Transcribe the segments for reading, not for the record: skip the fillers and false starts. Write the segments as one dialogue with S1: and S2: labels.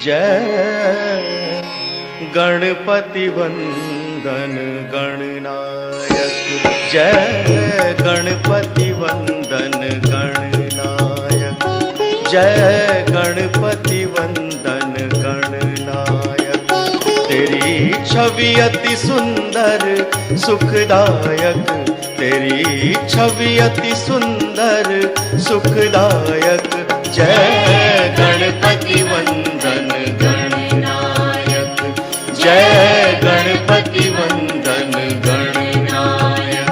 S1: जय गणपति वंदन गणनायक, जय गणपति वंदन गणनायक, जय गणपति वंदन गणनायक। तेरी छवि अति सुंदर सुखदायक, तेरी छवि अति सुंदर सुखदायक। जय गणपति वंदन गणनायक, जय गणपति वंदन गणनायक।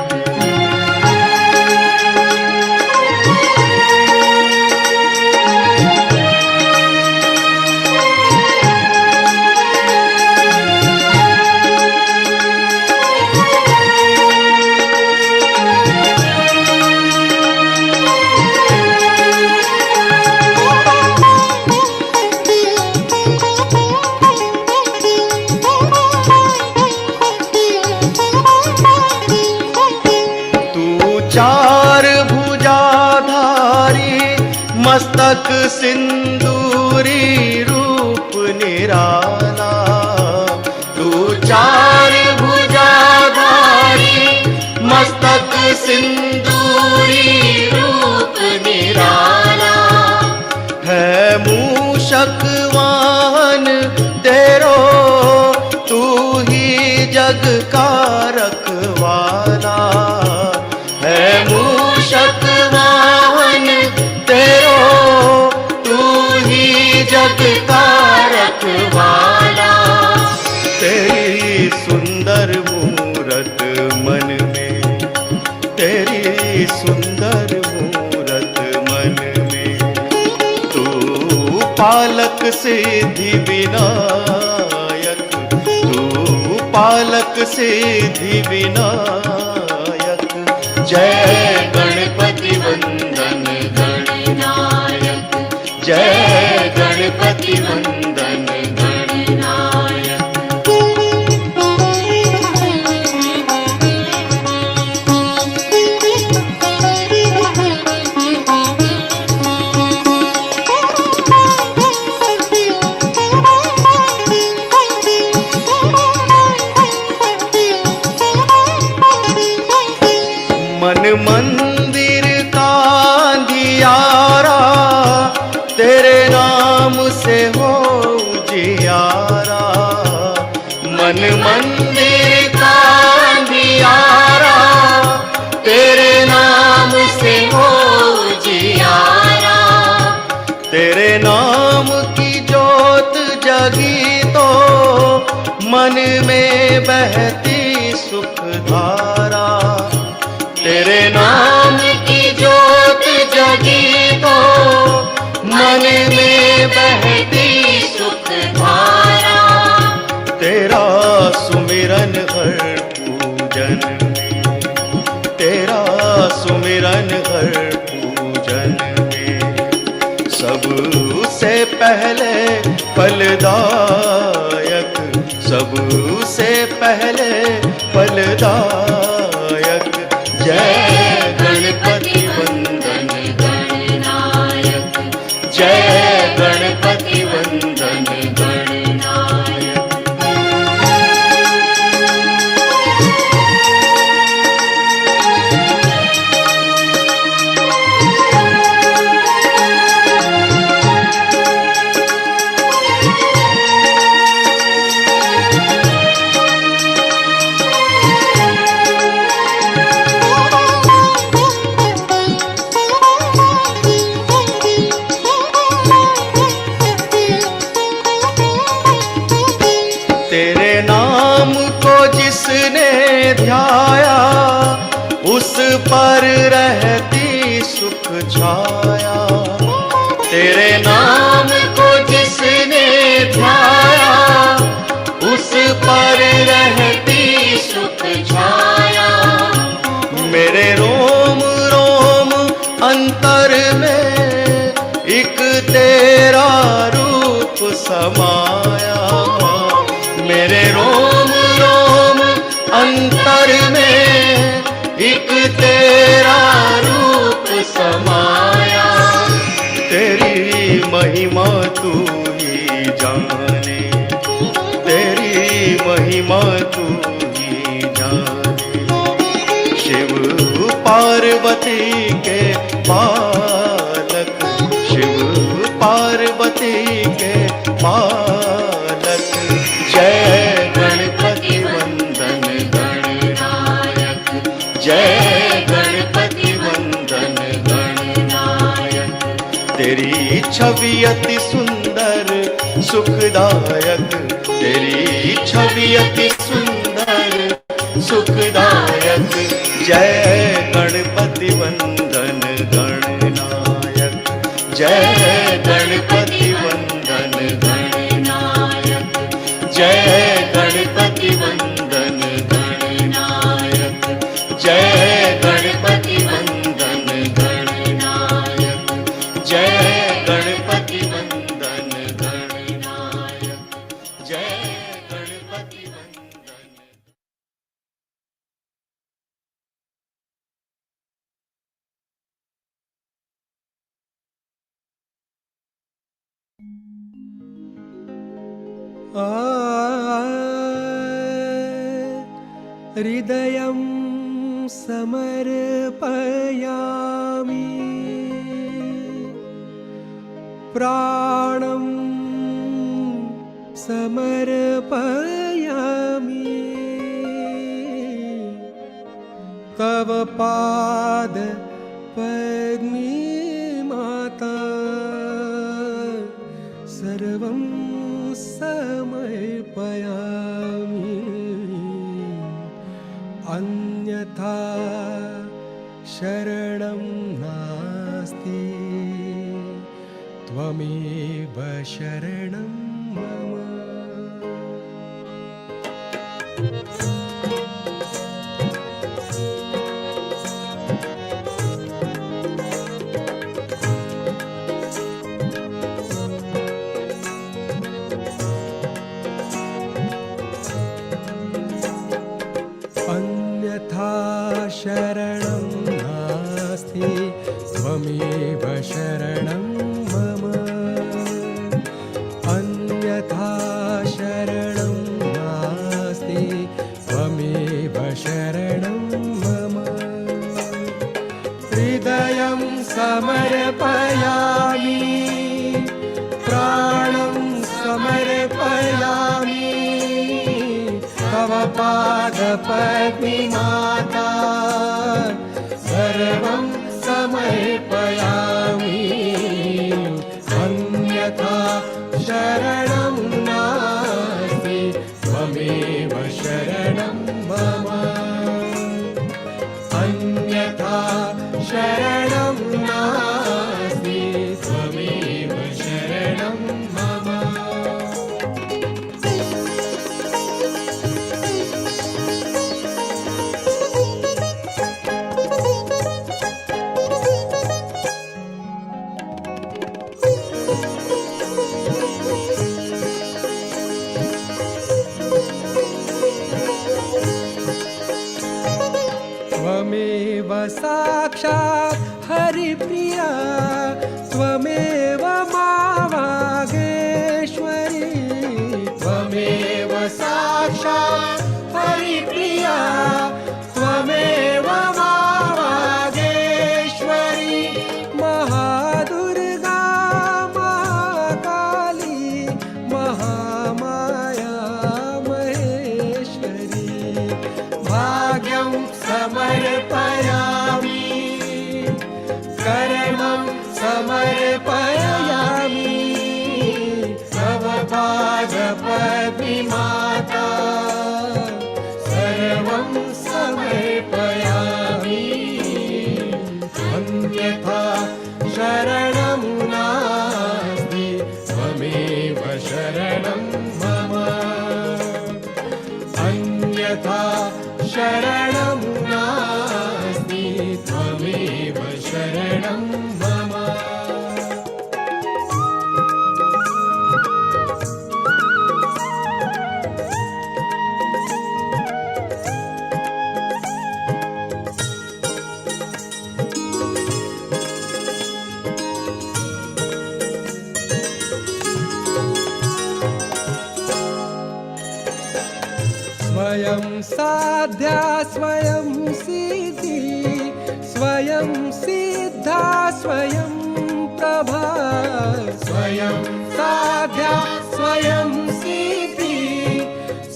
S1: चार भुजाधारी मस्तक सिंदूरी रूप निराला, तू चार भुजाधारी मस्तक सिंदूरी रूप निराला। है मूषक वाहन तेरो तू ही जग का रखवाला, है मूषक वाहन तेरो तू ही जग का रखवाला। तेरी सुंदर मूरत मन में, तेरी सुंदर मूरत मन में, तू पालक सिद्धि विनायक, तू पालक सिद्धि विनायक। जय गणपति वंदन गणनायक, जय गणपति वंदन गणनायक। मन मंदिर का अंधियारा तेरे नाम से हो उजियारा। मन मंदिर का अंधियारा तेरे नाम से हो उजियारा। तेरे नाम की जोत जगी तो मन में बहती सुख धारा। तेरे नाम की जोत जगी तो मन में बहती सुख धारा। तेरा सुमिरन हर पूजन में, तेरा सुमिरन हर पूजन में। सबसे पहले फलदायक, सबसे पहले फलदायक। जय गणपति वंदन गणनायक, जय गणपति वंदन गणनायक। तेरे नाम को जिसने ध्याया उस पर रहती सुख छाया। तेरे नाम को जिसने ध्याया उस पर रहती सुख छाया। मेरे रोम रोम अंतर में एक तेरा रूप समाया। मेरे रोम रोम अंतर में एक तेरा रूप समाया। तेरी महिमा तू ही जाने, तेरी महिमा तू ही जाने। शिव पार्वती के पालक, शिव पार्वती के पालक। जय गणपति वंदन गणनायक, जय गणपति वंदन गणनायक। तेरी छवि अति सुंदर सुखदायक, तेरी छवि अति सुंदर सुखदायक। जय गणपति वंदन गणनायक, जय गणपति वंदन गणनायक, जय गणपति वंदन गणनायक, जय गणपति वंदन गणनायक, जय गणपति वंदन गणनायक, जय गणपति वंदन।
S2: हृदयं समर्पयामि, प्राणं समर्पयामि। तव पाद पद्मे माता सर्वं समर्पयामि। अन्यथा शरणं नास्ति, त्वमेव शरणं मम। अन्यथा शरणं नास्ति त्वमेव शरणं मम अन्यथा शरणं नास्ति त्वमेव शरणं मम हृदयं समर्पयामि प्राणं समर्पयामि तव पादपद्ममाता सर्वं समर्पयामि अन्यथा शरणं नास्ति त्वमेव शरणं मम अन्यथा शरणं नास्ति त्वमेव शरणं मम त्वमेव साक्षात् हरिप्रिया त्वमेव मावागेश्वरी त्वमेव साक्षात् हरिप्रिया त्वमेव मावागेश्वरी महादुर्गा महाकाली महामाया महेश्वरी भाग्यं समर्पयामि कर्मं समर्पयामि तव पादपद्ममाता सर्वं समर्पयामि अन्यथा शरणं नास्ति त्वमेव शरणं मम अन्यथा शरणं नास्ति त्वमेव शरणं मम स्वयं साध्या स्वयं सिद्धि स्वयं सिद्धा स्वयं प्रभा स्वयं साध्या स्वयं सिद्धि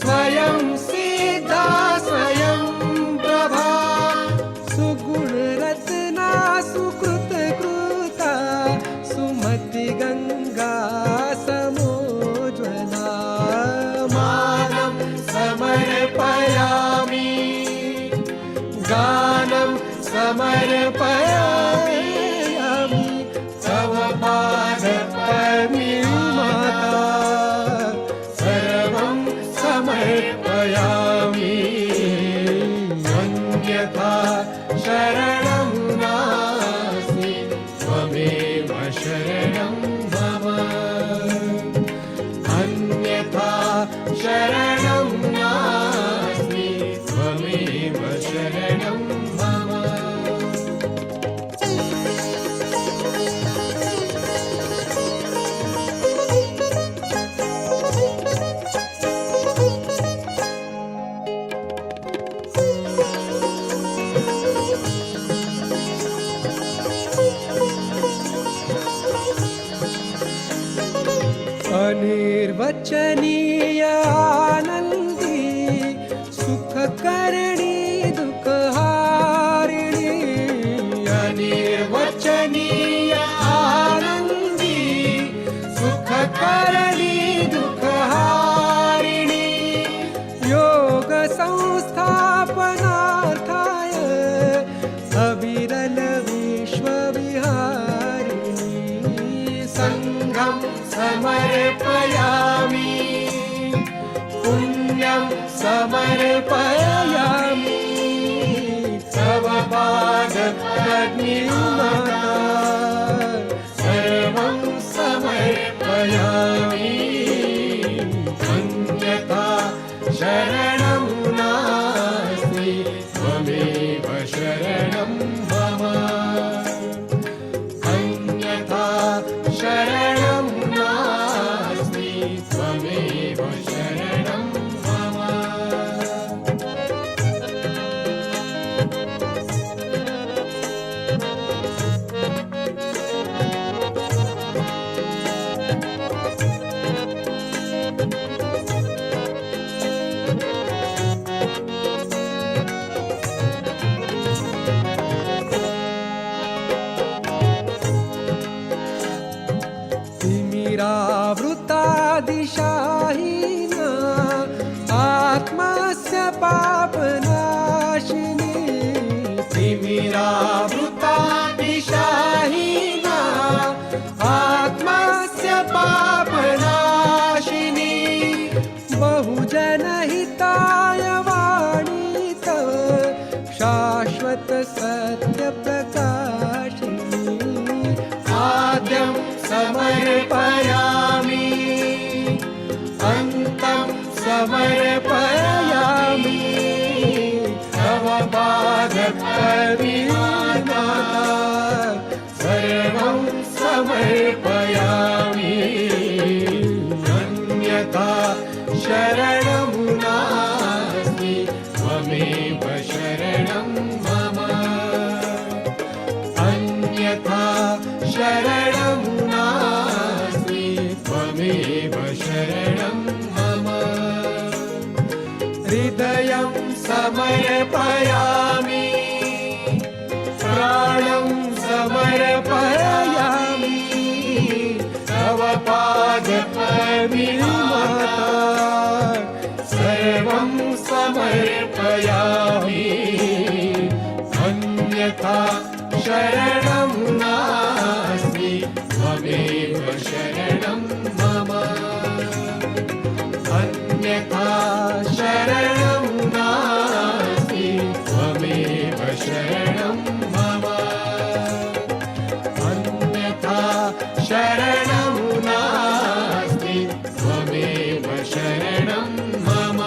S2: स्वयं सिद्धा स्वयं प्रभा सुगुण रत्ना सुकृत कृता सुमति गंगा समोज्वला मानं समर्पयामि गानं समर्पयामि तव पादपद्ममाता सर्वं समर्पयामि अन्यथा शरणं नास्ति त्वमेव शरणं मम अन्यथा शरणं नास्ति त्वमेव शरणं मम समर्पयामि तव पादपद्मनाथ सर्वं समर्पयामि अन्यथा शरणं नास्ति त्वमेव शरणं मम अन्यथा शरणं नास्ति त्वमेव शरणं मम तिमिरावृतादिशाहीना आत्मस्य पापनाशिनी तिमिरावृतादिशाहीना आत्मस्य पापनाशिनी बहुजनहिताय वाणी तव शाश्वत सत्यप्रकाशिनी आद्यं समर्पयामि अन्तं समर्पयामि तव पादपद्मनाथ सर्वं समर्पयामि अन्यथा शरणं नास्ति त्वमेव शरणं मम अन्यथा शरणं नास्ति त्वमेव शरणं मम हृदयं समर्पयामि प्राणं समर्पयामि तव पादपद्मनाथ सर्वं समर्पयामि अन्यथा शरणं नास्ति त्वमेव शरणं मम अन्यथा शरणं नास्ति त्वमेव शरणं मम अन्यथा शरणं नास्ति त्वमेव शरणं मम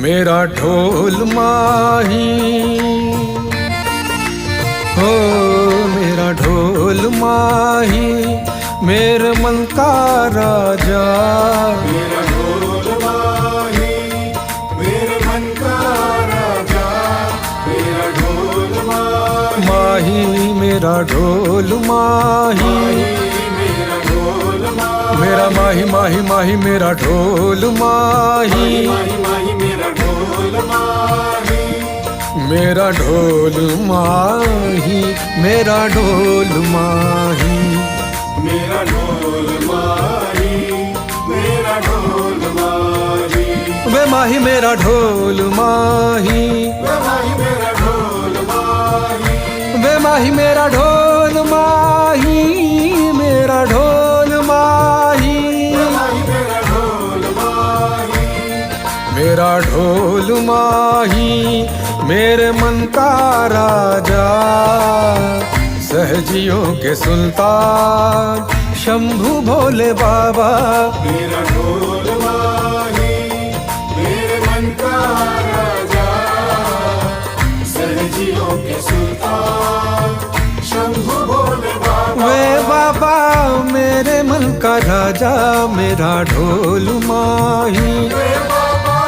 S2: मेरा ढोल माही हो मेरा ढोल माही मेरे मन का राजा
S3: मेरा ढोल माही मेरे मन का राजा मेरा ढोल
S2: माही मेरा ढोल माही
S3: मेरा ढोल
S2: मेरा माही माही माही मेरा ढोल माही
S3: माही माही मेरा ढोल माही
S2: मेरा ढोल माही मेरा ढोल माही
S3: मेरा ढोल माही मेरा ढोल माही
S2: वे माही मेरा ढोल माही
S3: माही मेरा ढोल माही
S2: वे माही मेरा ढोल माही मेरा ढोल माही
S3: माही मेरा ढोल माही
S2: मेरा ढोल माही मेरे मन का राजा सहजियों के सुल्तान शंभू भोले बाबा
S3: मेरा ढोल माही मेरे मन का राजा सहजियों के सुल्तान शंभू भोले बाबा
S2: वे बाबा मेरे मन का राजा मेरा ढोल माही
S3: वे बाबा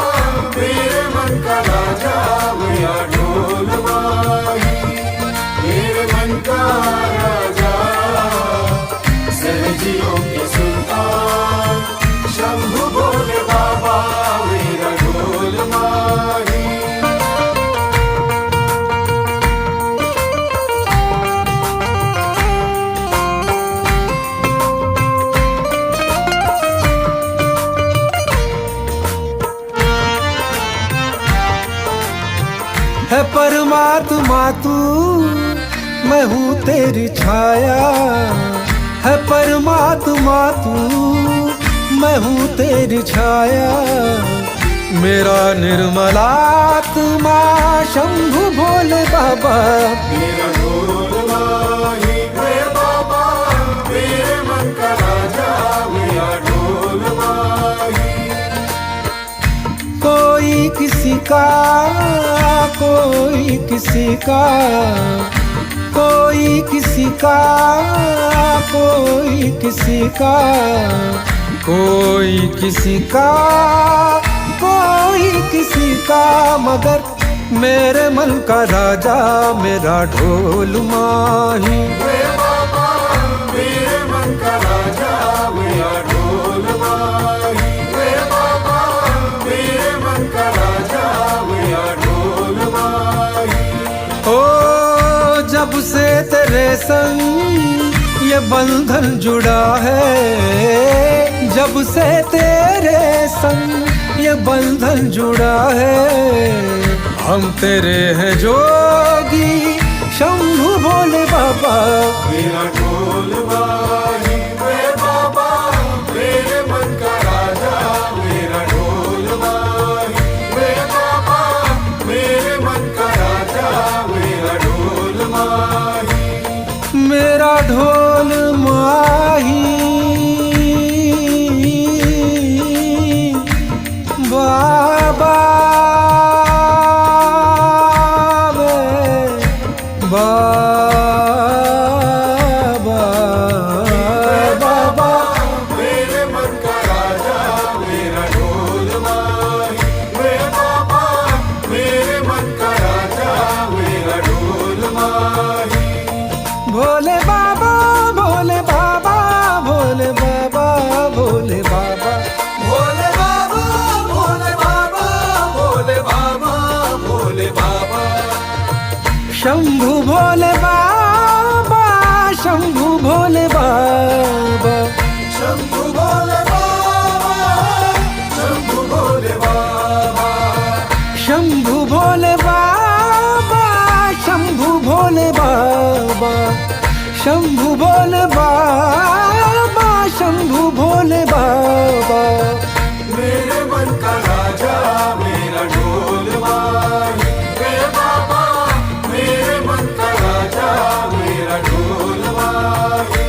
S2: है परमात्मा तू, मैं हूँ तेरी छाया। है परमात्मा तू, मैं हूँ तेरी छाया। मेरा निर्मलात्मा शंभु भोले बाबा।
S3: मेरा ढोल माही वे बाबा, मेरे मन का राजा मेरा ढोल माही।
S2: कोई किसी का, कोई किसी का, कोई किसी का, कोई किसी का, कोई किसी का, कोई किसी का, मगर मेरे मन का राजा मेरा ढोल माही।
S3: वे बाबा, मेरे मन का राजा मेरा ढोल माही। वे बाबा, मेरे मन का राजा मेरा ढोल माही।
S2: ओ जब से तेरे संग ये बंधन जुड़ा है, जब से तेरे संग ये बंधन जुड़ा है, हम तेरे हैं जोगी शंभु भोले बाबा।
S3: मेरा ढोल माही वे बाबा, मेरे मन का राजा मेरा ढोल माही। वे बाबा, मेरे मन का राजा मेरा ढोल माही।
S2: मेरा ढोल माही बाबा, बाबा,
S3: मेरे मन का राजा मेरा ढोल माही। वे बाबा, मेरे मन का राजा मेरा ढोल माही।
S2: भोले बाबा, भोले बाबा, भोले बाबा, भोले बाबा,
S3: भोले बाबा, भोले बाबा, भोले बाबा, भोले बाबा।
S2: शंभु भोले बाबा, शंभु भोले बाबा,
S3: शंभु भोले बाबा, शंभु भोले बाबा।
S2: शंभु भोले बाबा, शंभु भोले बाबा, शंभु भोले बाबा, शंभु भोले बाबा।
S3: मेरे मन का राजा मेरा ढोल माही। वे बाबा, मेरे मन का राजा मेरा ढोल माही।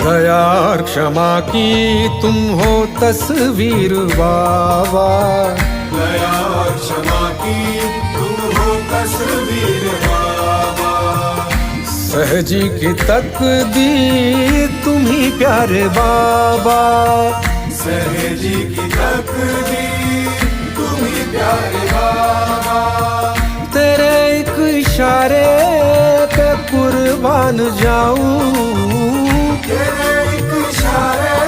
S2: दया और क्षमा की तुम हो तस्वीर बाबा।
S3: दया और क्षमा की तुम हो तस्वीर बाबा।
S2: सहजी की तकदीर तुम ही प्यारे बाबा।
S3: सहजी की तकदीर तुम ही प्यारे बाबा।
S2: तेरे एक इशारे पे कुर्बान जाऊं,
S3: तेरे एक इशारे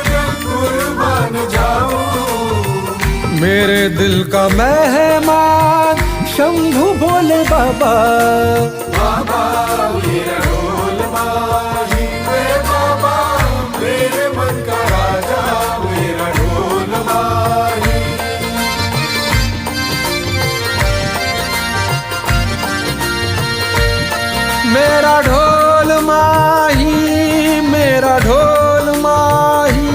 S3: पे कुर्बान जाऊं।
S2: मेरे दिल का मेहमान शंभु भोले बाबा।
S3: बाबा, मेरा ढोल माही। वे बाबा, मेरे मन का राजा मेरा ढोल माही।
S2: मेरा ढोल माही, मेरा ढोल माही,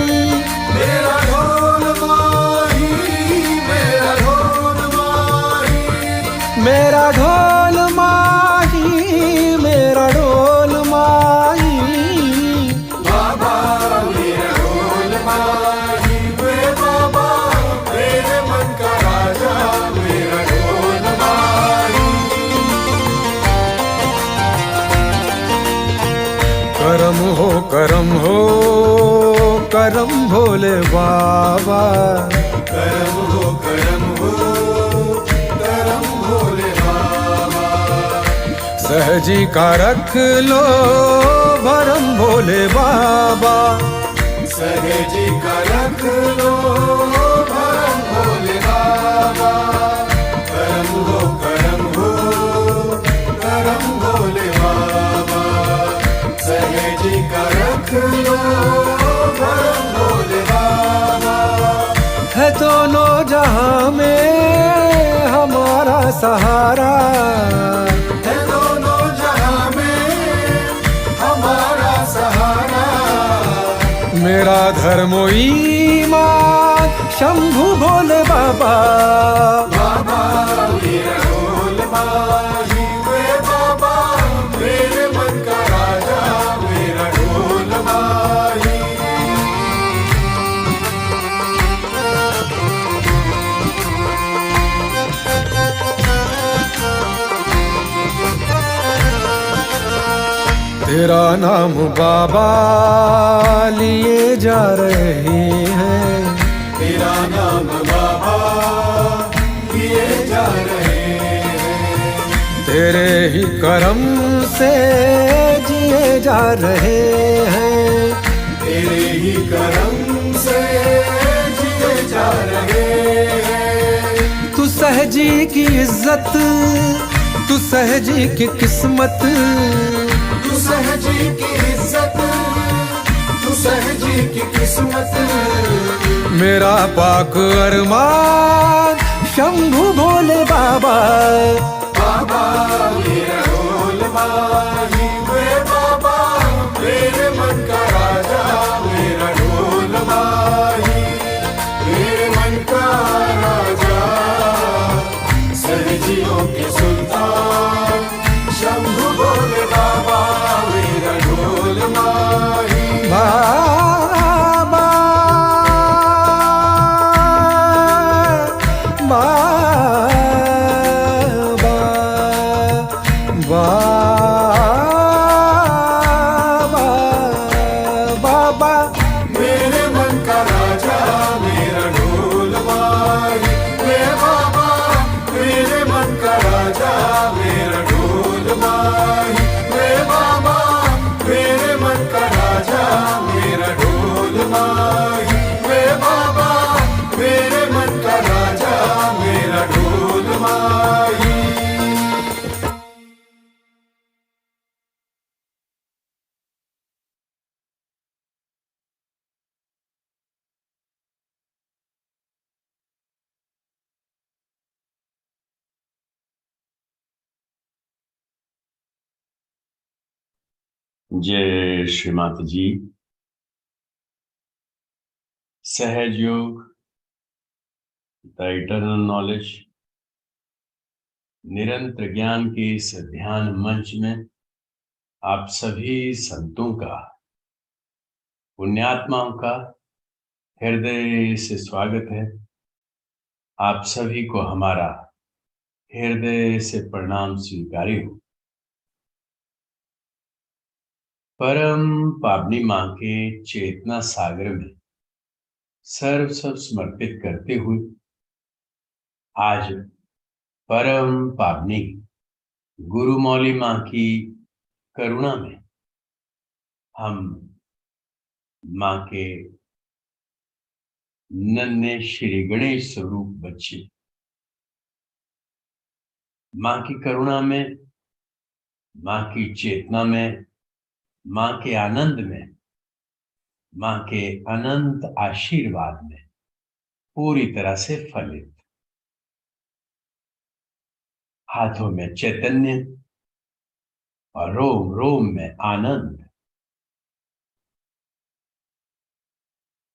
S3: मेरा ढोल माही, मेरा ढोल माही।
S2: मेरा ढोल माही, मेरा ढोल माही।
S3: बाबा, मेरा ढोल माही। वे बाबा, मेरे मन का राजा मेरा ढोल माही।
S2: करम हो, करम हो, करम भोले बाबा।
S3: करम हो, करम हो, करम भोले
S2: सहजी का रख लो भरम भोले बाबा।
S3: सहजी का रख लो भरम भोले बाबा। करम हो करम हो करम भोले बाबा। सहजी का रख लो भरम भोले बाबा।
S2: है दोनों जहां में हमारा सहारा।
S3: है दोनों जहां में हमारा सहारा।
S2: मेरा धर्म ईमान शंभु भोले बाबा।
S3: बाबा मेरा ढोल माही वे बाबा। मेरे मन का राजा मेरा ढोल माही।
S2: तेरा नाम बाबा लिए जा रहे हैं।
S3: तेरा नाम बाबा लिए जा रहे हैं।
S2: तेरे ही करम से जिए जा रहे हैं।
S3: तेरे ही करम से जिए जा रहे हैं।
S2: तू सहजी की इज्जत, तू सहजी की किस्मत।
S3: तू सहजी की इज्जत, तू सहजी की किस्मत।
S2: मेरा पाक अरमान शंभु भोले बाबा।
S3: बाबा मेरा ढोल माही वे बाबा। मेरे मन का राजा मेरा ढोल माही। मेरे मन का राजा सहजियों के सुल्तान शंभु भोले बाबा। मेरा ढोल माही।
S2: बाबा बाबा।
S3: मेरे मन का राजा मेरा ढोल माही वे बाबा। मेरे मन का राजा मेरा ढोल माही वे बाबा। मेरे मन का राजा मेरा ढोल माही वे बाबा। मेरे मन का राजा मेरा ढोल माही।
S1: जय श्री माता जी। सहज योग, द इटर्नल नॉलेज, निरंतर ज्ञान के इस ध्यान मंच में आप सभी संतों का, पुण्यात्माओं का हृदय से स्वागत है। आप सभी को हमारा हृदय से प्रणाम स्वीकारी हो। परम पावनी मां के चेतना सागर में सर्व सब समर्पित करते हुए आज परम पावनी गुरु मौली मां की करुणा में हम मां के नन्हे श्री गणेश स्वरूप बच्चे मां की करुणा में, मां की चेतना में, मां के आनंद में, मां के अनंत आशीर्वाद में पूरी तरह से फलित, हाथों में चैतन्य और रोम रोम में आनंद।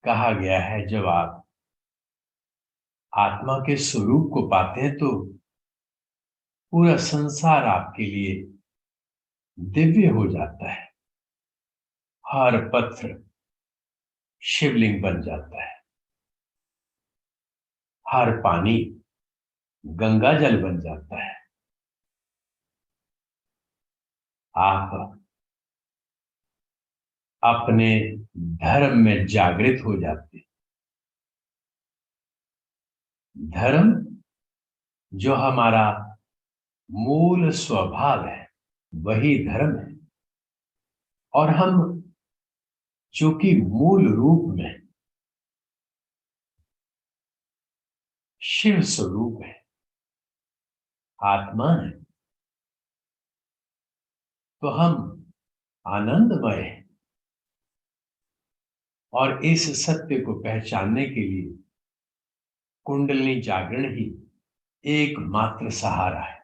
S1: कहा गया है जब आप आत्मा के स्वरूप को पाते हैं तो पूरा संसार आपके लिए दिव्य हो जाता है। हर पत्थर शिवलिंग बन जाता है, हर पानी गंगा जल बन जाता है। आप अपने धर्म में जागृत हो जाते हैं। धर्म जो हमारा मूल स्वभाव है, वही धर्म है। और हम जो कि मूल रूप में शिव स्वरूप है, आत्मा है, तो हम आनंदमय हैं। और इस सत्य को पहचानने के लिए कुंडलिनी जागरण ही एकमात्र सहारा है।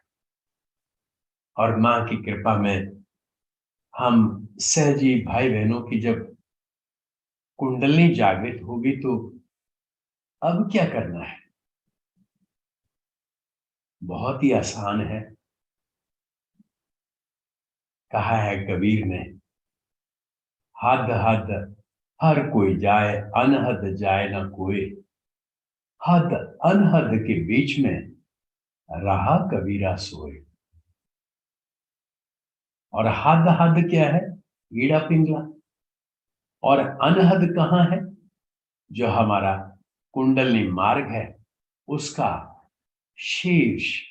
S1: और मां की कृपा में हम सहजी भाई बहनों की जब कुंडलिनी जागृत होगी तो अब क्या करना है? बहुत ही आसान है। कहा है कबीर ने, हद हद हर कोई जाए, अनहद जाए ना कोई। हद अनहद के बीच में रहा कबीरा सोए। और हद हद क्या है? ईड़ा पिंगला। और अनहद कहाँ है? जो हमारा कुंडलिनी मार्ग है उसका शीर्ष,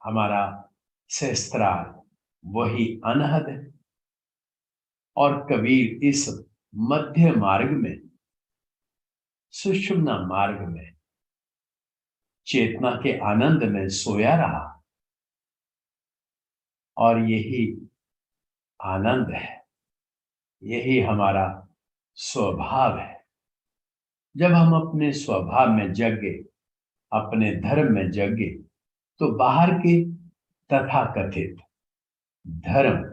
S1: हमारा सहस्त्रार, वही अनहद है। और कबीर इस मध्य मार्ग में, सुषुम्ना मार्ग में, चेतना के आनंद में सोया रहा। और यही आनंद है, यही हमारा स्वभाव है। जब हम अपने स्वभाव में जग गए, अपने धर्म में जग गए, तो बाहर के तथाकथित धर्म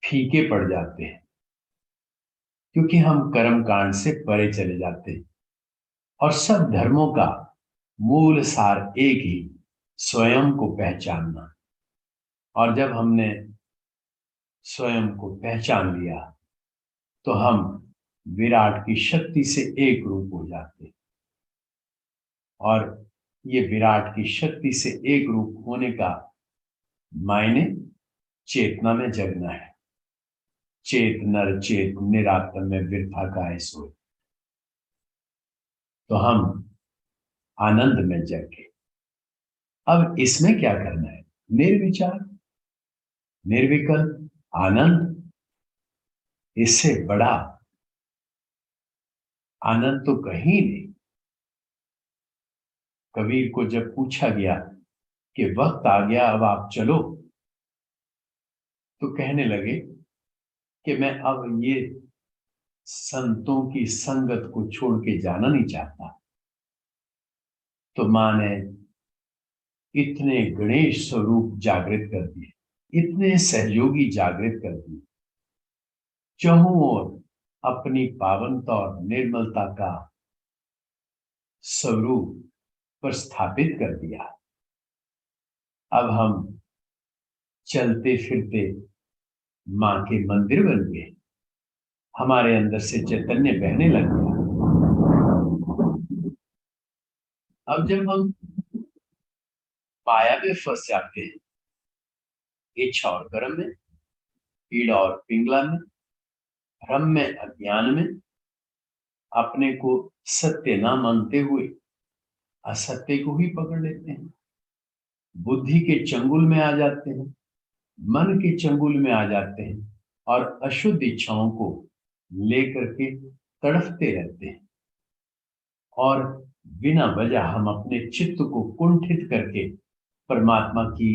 S1: फीके पड़ जाते हैं, क्योंकि हम कर्म कांड से परे चले जाते हैं। और सब धर्मों का मूल सार एक ही, स्वयं को पहचानना। और जब हमने स्वयं को पहचान लिया तो हम विराट की शक्ति से एक रूप हो जाते हैं। और ये विराट की शक्ति से एक रूप होने का मायने चेतना में जगना है। चेत नर चेत निरात्म में वृथा गाय सोए। तो हम आनंद में जग गए। अब इसमें क्या करना है? निर्विचार, निर्विकल्प आनंद। इससे बड़ा आनंद तो कहीं नहीं। कबीर को जब पूछा गया कि वक्त आ गया अब आप चलो, तो कहने लगे कि मैं अब ये संतों की संगत को छोड़ के जाना नहीं चाहता। तो मां ने इतने गणेश स्वरूप जागृत कर दिए, इतने सहयोगी जागृत कर दिए, चहुं ओर अपनी पावनता और निर्मलता का स्वरूप पर स्थापित कर दिया। अब हम चलते फिरते मां के मंदिर बन गए। हमारे अंदर से चैतन्य बहने लग गया। अब जब हम माया में फंस जाते हैं, इच्छा और कर्म में, पीड़ा और पिंगला में, भ्रम में, अज्ञान में, अपने को सत्य ना मानते हुए असत्य को ही पकड़ लेते हैं, बुद्धि के चंगुल में आ जाते हैं, मन के चंगुल में आ जाते हैं और अशुद्ध इच्छाओं को लेकर के तड़फते रहते हैं। और बिना वजह हम अपने चित्त को कुंठित करके परमात्मा की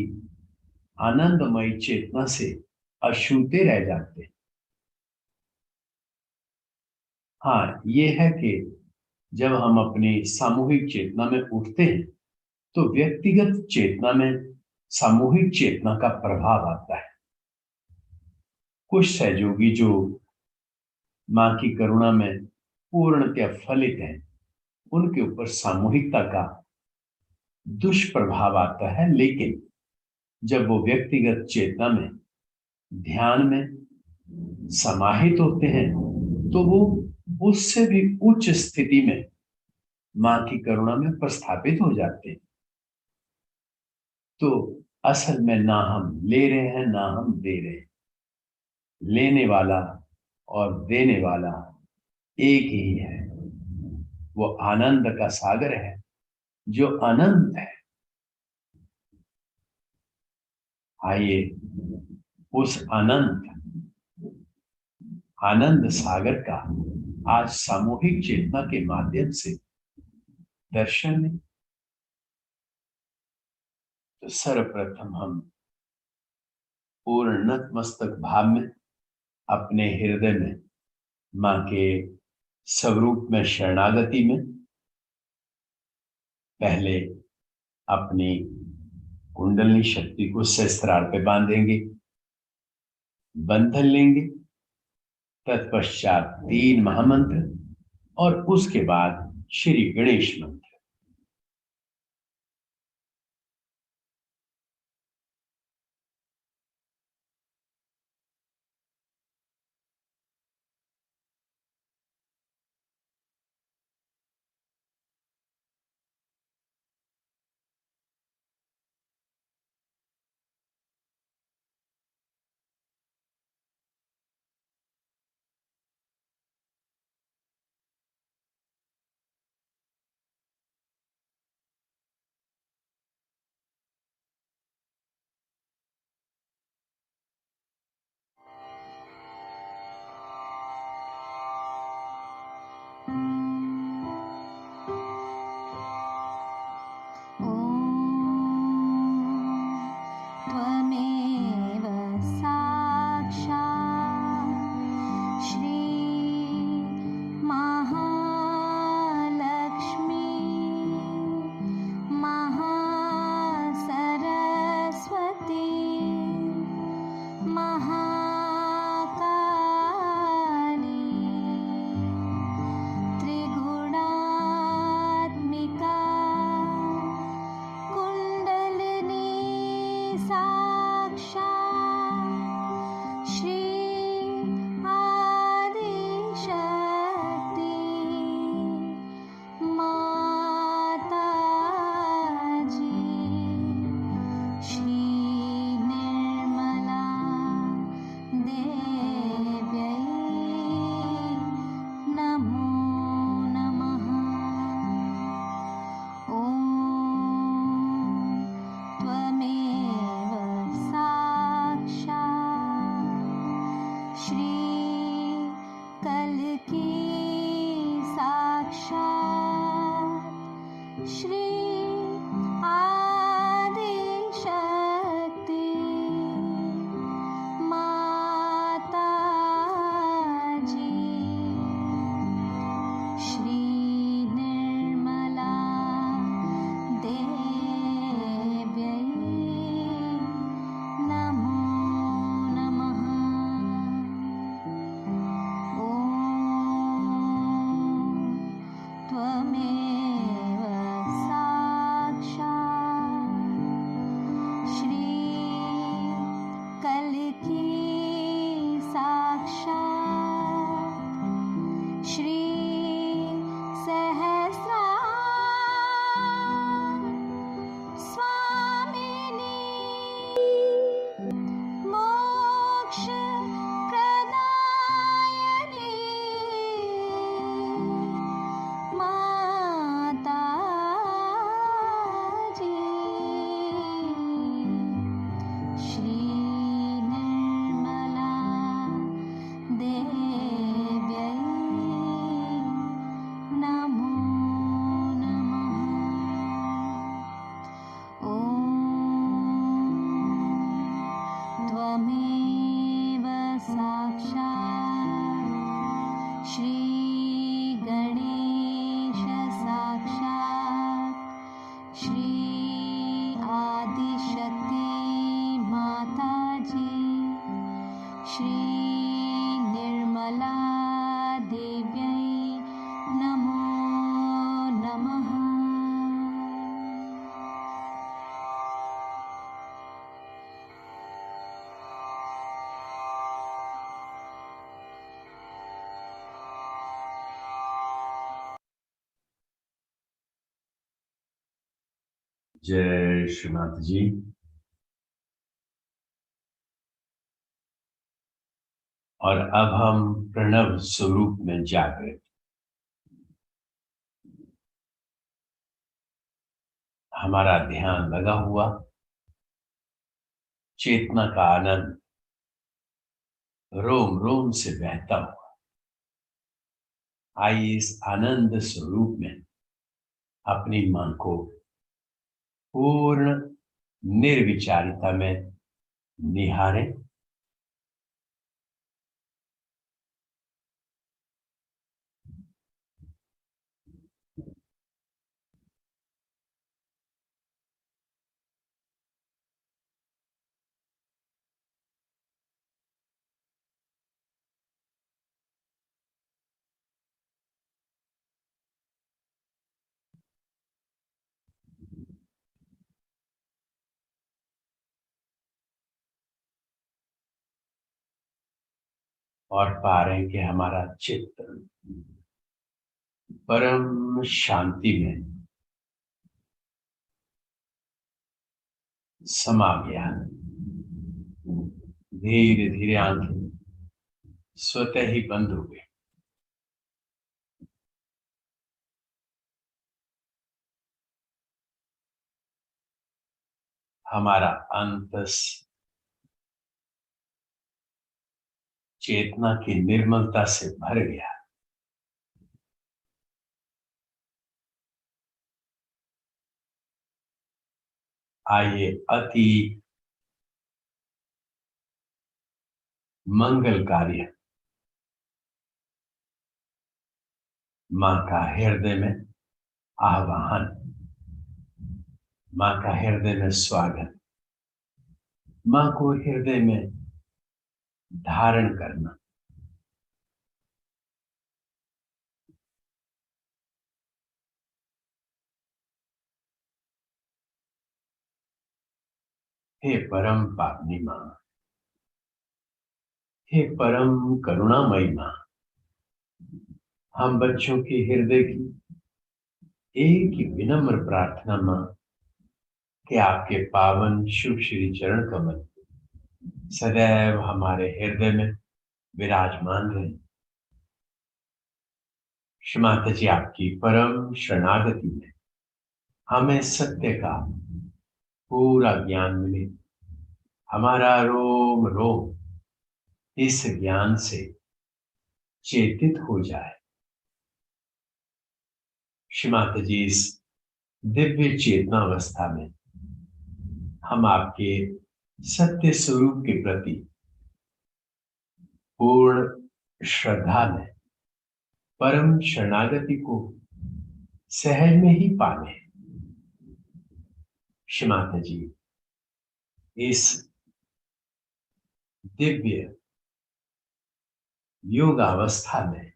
S1: आनंदमयी चेतना से अछूते रह जाते हैं। हाँ, ये है कि जब हम अपनी सामूहिक चेतना में उठते हैं तो व्यक्तिगत चेतना में सामूहिक चेतना का प्रभाव आता है। कुछ सहयोगी जो मां की करुणा में पूर्णतः फलित हैं, उनके ऊपर सामूहिकता का दुष्प्रभाव आता है। लेकिन जब वो व्यक्तिगत चेतना में, ध्यान में समाहित होते हैं तो वो उससे भी उच्च स्थिति में मां की करुणा में प्रस्थापित हो जाते हैं। तो असल में ना हम ले रहे हैं ना हम दे रहे हैं, लेने वाला और देने वाला एक ही है। वो आनंद का सागर है जो अनंत है। आइए उस आनंद सागर का आज सामूहिक चेतना के माध्यम से दर्शन में। तो सर्वप्रथम हम पूर्ण नतमस्तक भाव में अपने हृदय में मां के स्वरूप में शरणागति में पहले अपनी कुंडली शक्ति को सहस्त्रार पे बांधेंगे, बंधन लेंगे। तत्पश्चात 3 महामंत्र और उसके बाद श्री गणेश मंत्र। जय श्रीनाथ जी। और अब हम प्रणव स्वरूप में जागृत, हमारा ध्यान लगा हुआ चेतना का आनंद रोम रोम से बहता हुआ। आइए इस आनंद स्वरूप में अपनी मन को पूर्ण निर्विचारिता में निहारें। और पा रहे हैं कि हमारा चित्त परम शांति में समा गया। धीरे धीरे आंखें स्वतः ही बंद हो गई। हमारा अंतस चेतना की निर्मलता से भर गया। आइए अति मंगल कार्य मां का हृदय में आह्वान, मां का हृदय में स्वागत, मां को हृदय में धारण करना। हे परम पावनी मां, हे परम करुणामयी मां, हम बच्चों के हृदय की एक ही विनम्र प्रार्थना मां कि आपके पावन शुभ श्री चरण कमल सदैव हमारे हृदय में विराजमान रहे। माता जी आपकी परम शरणागति में हमें सत्य का पूरा ज्ञान मिले। हमारा रोम रोम इस ज्ञान से चेतित हो जाए। माता जी इस दिव्य चेतना अवस्था में हम आपके सत्य स्वरूप के प्रति पूर्ण श्रद्धा में परम शरणागति को सहज में ही पाले। माता जी इस दिव्य योग अवस्था में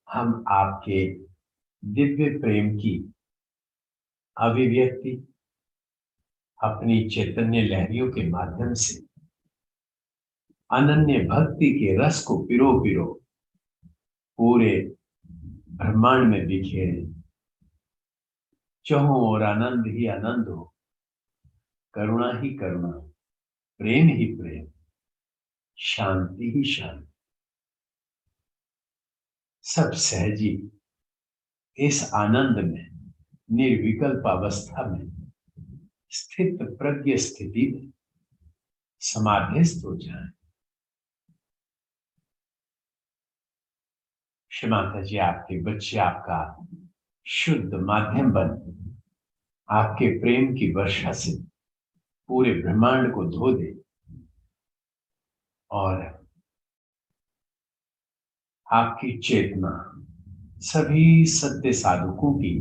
S1: हम आपके दिव्य प्रेम की अभिव्यक्ति अपनी चैतन्य लहरियों के माध्यम से अनन्य भक्ति के रस को पिरो पिरो पूरे ब्रह्मांड में बिखेरे। चहुं और आनंद ही आनंद हो, करुणा ही करुणा, प्रेम ही प्रेम, शांति ही शांति। सब सहजी इस आनंद में निर्विकल्प अवस्था में स्थित प्रज्ञ स्थिति में समाधिस्थ हो जाए। माता जी आपके बच्चे आपका शुद्ध माध्यम बन आपके प्रेम की वर्षा से पूरे ब्रह्मांड को धो दे और आपकी चेतना सभी सत्य साधकों की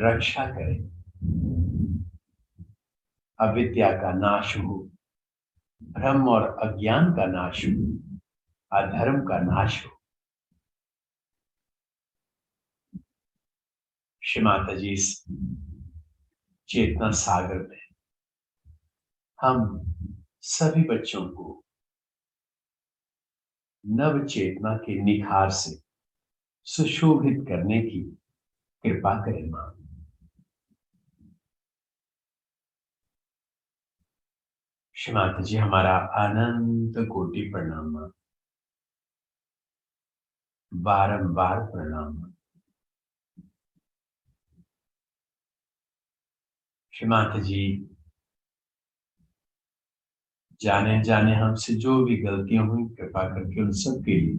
S1: रक्षा करे। अविद्या का नाश हो, भ्रम और अज्ञान का नाश हो, अधर्म का नाश हो। माता जी इस चेतना सागर में हम सभी बच्चों को नव चेतना के निखार से सुशोभित करने की कृपा करें मां। माता जी हमारा अनंत कोटि प्रणाम मां, बारंबार प्रणाम मां। माता जी जाने जाने हमसे जो भी गलतियां हुई कृपा करके उन सब के लिए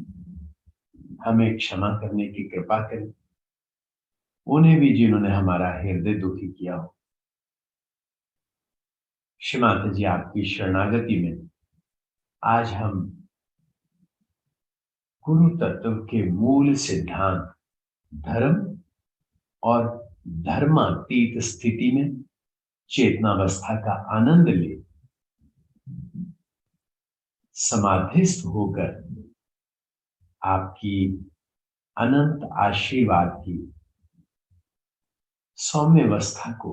S1: हमें क्षमा करने की कृपा करें। उन्हें भी जिन्होंने हमारा हृदय दुखी किया हो, श्रीमाता जी आपकी शरणागति में आज हम गुरु तत्व के मूल सिद्धांत धर्म और धर्मातीत स्थिति में चेतनावस्था का आनंद ले समाधिस्थ होकर आपकी अनंत आशीर्वाद की सौम्य अवस्था को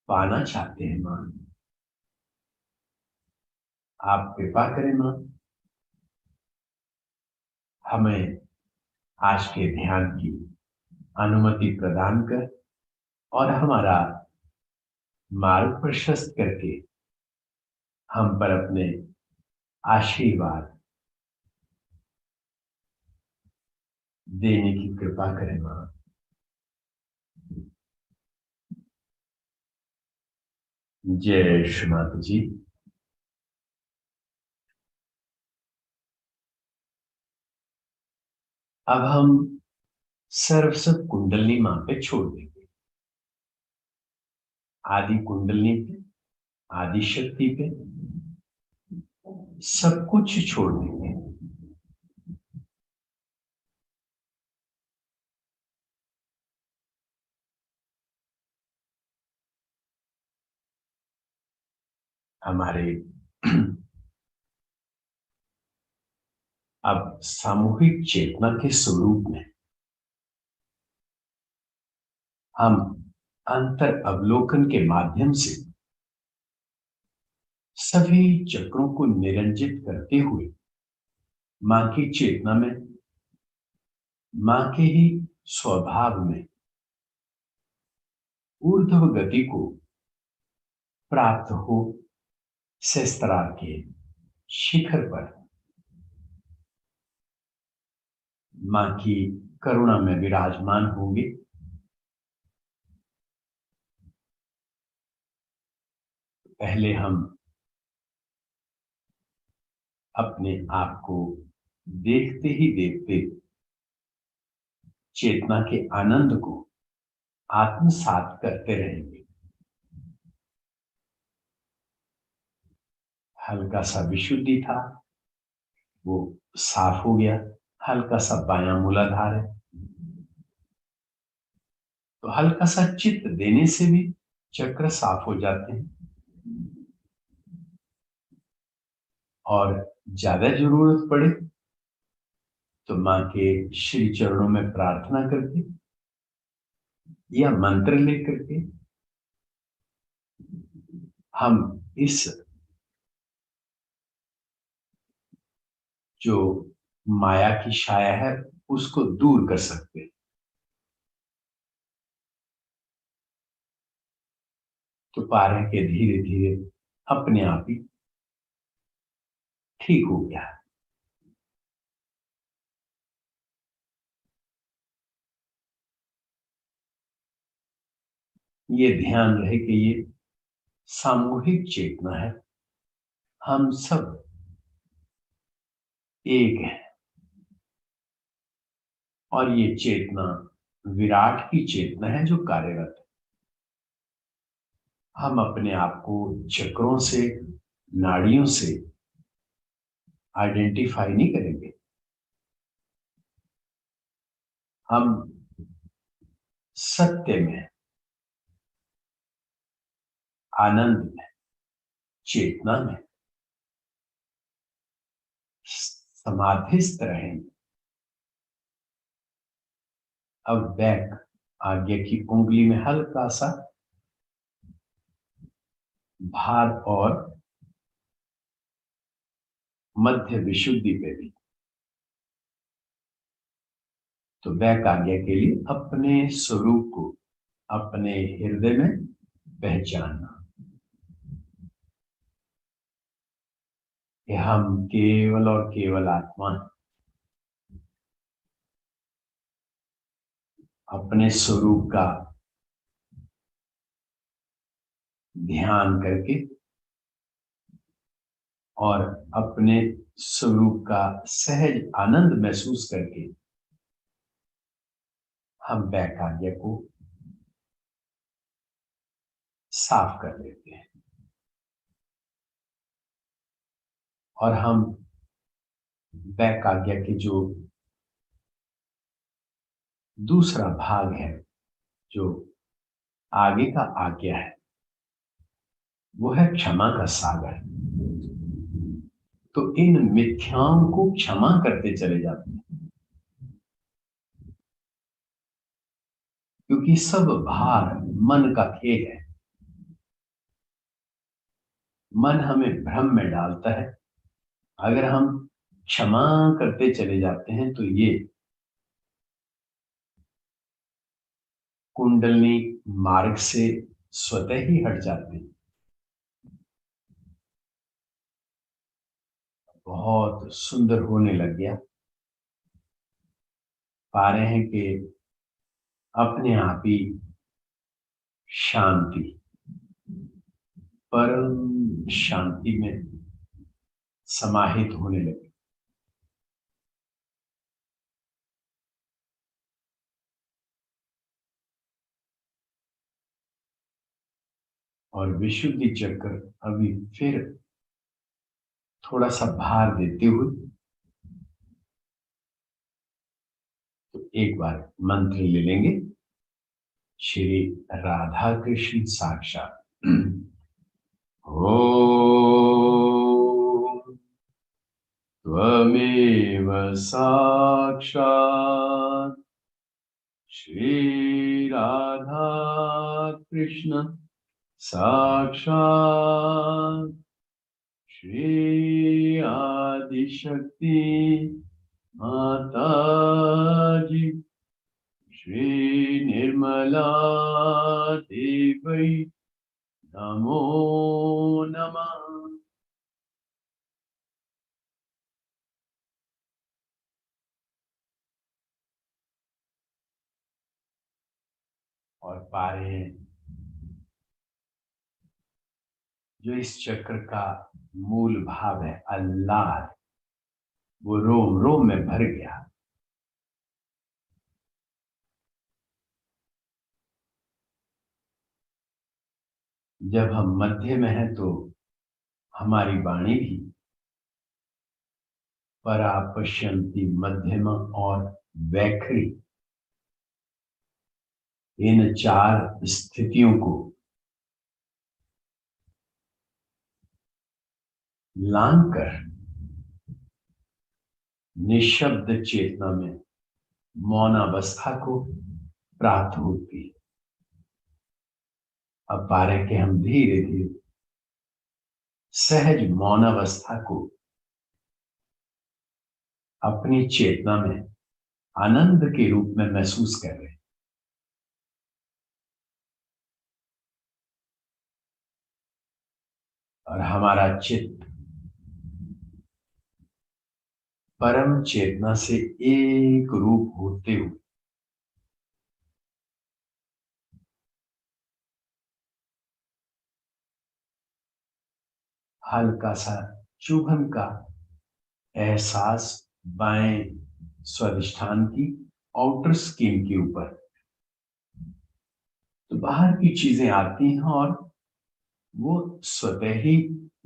S1: पाना चाहते हैं। मां, आप कृपा करें मां, हमें आज के ध्यान की अनुमति प्रदान कर और हमारा मार्ग प्रशस्त करके हम पर अपने आशीर्वाद देने की कृपा करें मां। जय श्रीमाता जी। अब हम सर्वसत कुंडलनी मां पे छोड़ देंगे, आदि कुंडलनी पे, आदि शक्ति पे सब कुछ छोड़ देंगे। हमारे अब सामूहिक चेतना के स्वरूप में हम अंतर अवलोकन के माध्यम से सभी चक्रों को निरंजित करते हुए मां की चेतना में, मां के ही स्वभाव में ऊर्ध्व गति को प्राप्त हो सहस्त्रार के शिखर पर मां की करुणा में विराजमान होंगे। पहले हम अपने आप को देखते ही देखते चेतना के आनंद को आत्मसात करते रहेंगे। हल्का सा विशुद्धि था, वो साफ हो गया। हल्का सा बायां मूलाधार है, तो हल्का सा चित्त देने से भी चक्र साफ हो जाते हैं। और ज्यादा जरूरत पड़े तो मां के श्री चरणों में प्रार्थना करके या मंत्र लेकर के हम इस जो माया की छाया है उसको दूर कर सकते हैं। तो पा रहे कि धीरे धीरे अपने आप ही ठीक हो गया। ये ध्यान रहे कि ये सामूहिक चेतना है, हम सब एक है और ये चेतना विराट की चेतना है जो कार्यरत है। हम अपने आप को चक्रों से, नाड़ियों से आइडेंटिफाई नहीं करेंगे। हम सत्य में, आनंद में, चेतना में समाधिस्थ रहेंगे। अब बैक आगे की उंगली में हल्का सा भार और मध्य विशुद्धि पे भी, तो बैक आज्ञा के लिए अपने स्वरूप को अपने हृदय में पहचानना कि हम केवल और केवल आत्मा हैं। अपने स्वरूप का ध्यान करके और अपने स्वरूप का सहज आनंद महसूस करके हम बैकाग्य को साफ कर लेते हैं और हम बैकाग्य के जो दूसरा भाग है, जो आगे का आज्ञा है, वो है क्षमा का सागर। तो इन मिथ्याओं को क्षमा करते चले जाते हैं, क्योंकि सब भार मन का खेल है। मन हमें भ्रम में डालता है। अगर हम क्षमा करते चले जाते हैं तो ये कुंडलनी मार्ग से स्वतः ही हट जाते हैं। बहुत सुंदर होने लग गया। पा रहे हैं कि अपने आप ही शांति, परम शांति में समाहित होने लगे। और विशुद्धि चक्र अभी फिर थोड़ा सा भार देते हुए, तो एक बार मंत्र ले लेंगे। श्री राधा कृष्ण साक्षात। ओम त्वमेव साक्षात् श्री राधा कृष्ण साक्षात् श्री आदिशक्ति माता जी श्री निर्मला देवी नमो नमः। और पा रहे हैं जो इस चक्र का मूल भाव है अल्लाह, वो रोम रोम में भर गया। जब हम मध्य में हैं तो हमारी वाणी भी परा पश्यंती मध्यम और वैखरी, इन चार स्थितियों को लांग कर निशब्द चेतना में मौन अवस्था को प्राप्त होती है। अब पा रहे कि हम धीरे धीरे सहज मौन अवस्था को अपनी चेतना में आनंद के रूप में महसूस कर रहे हैं। और हमारा चित्त परम चेतना से एक रूप होते हुए हल्का सा चुभन का एहसास बाएं स्वादिष्ठान की आउटर स्किन के ऊपर, तो बाहर की चीजें आती हैं और वो स्वतः ही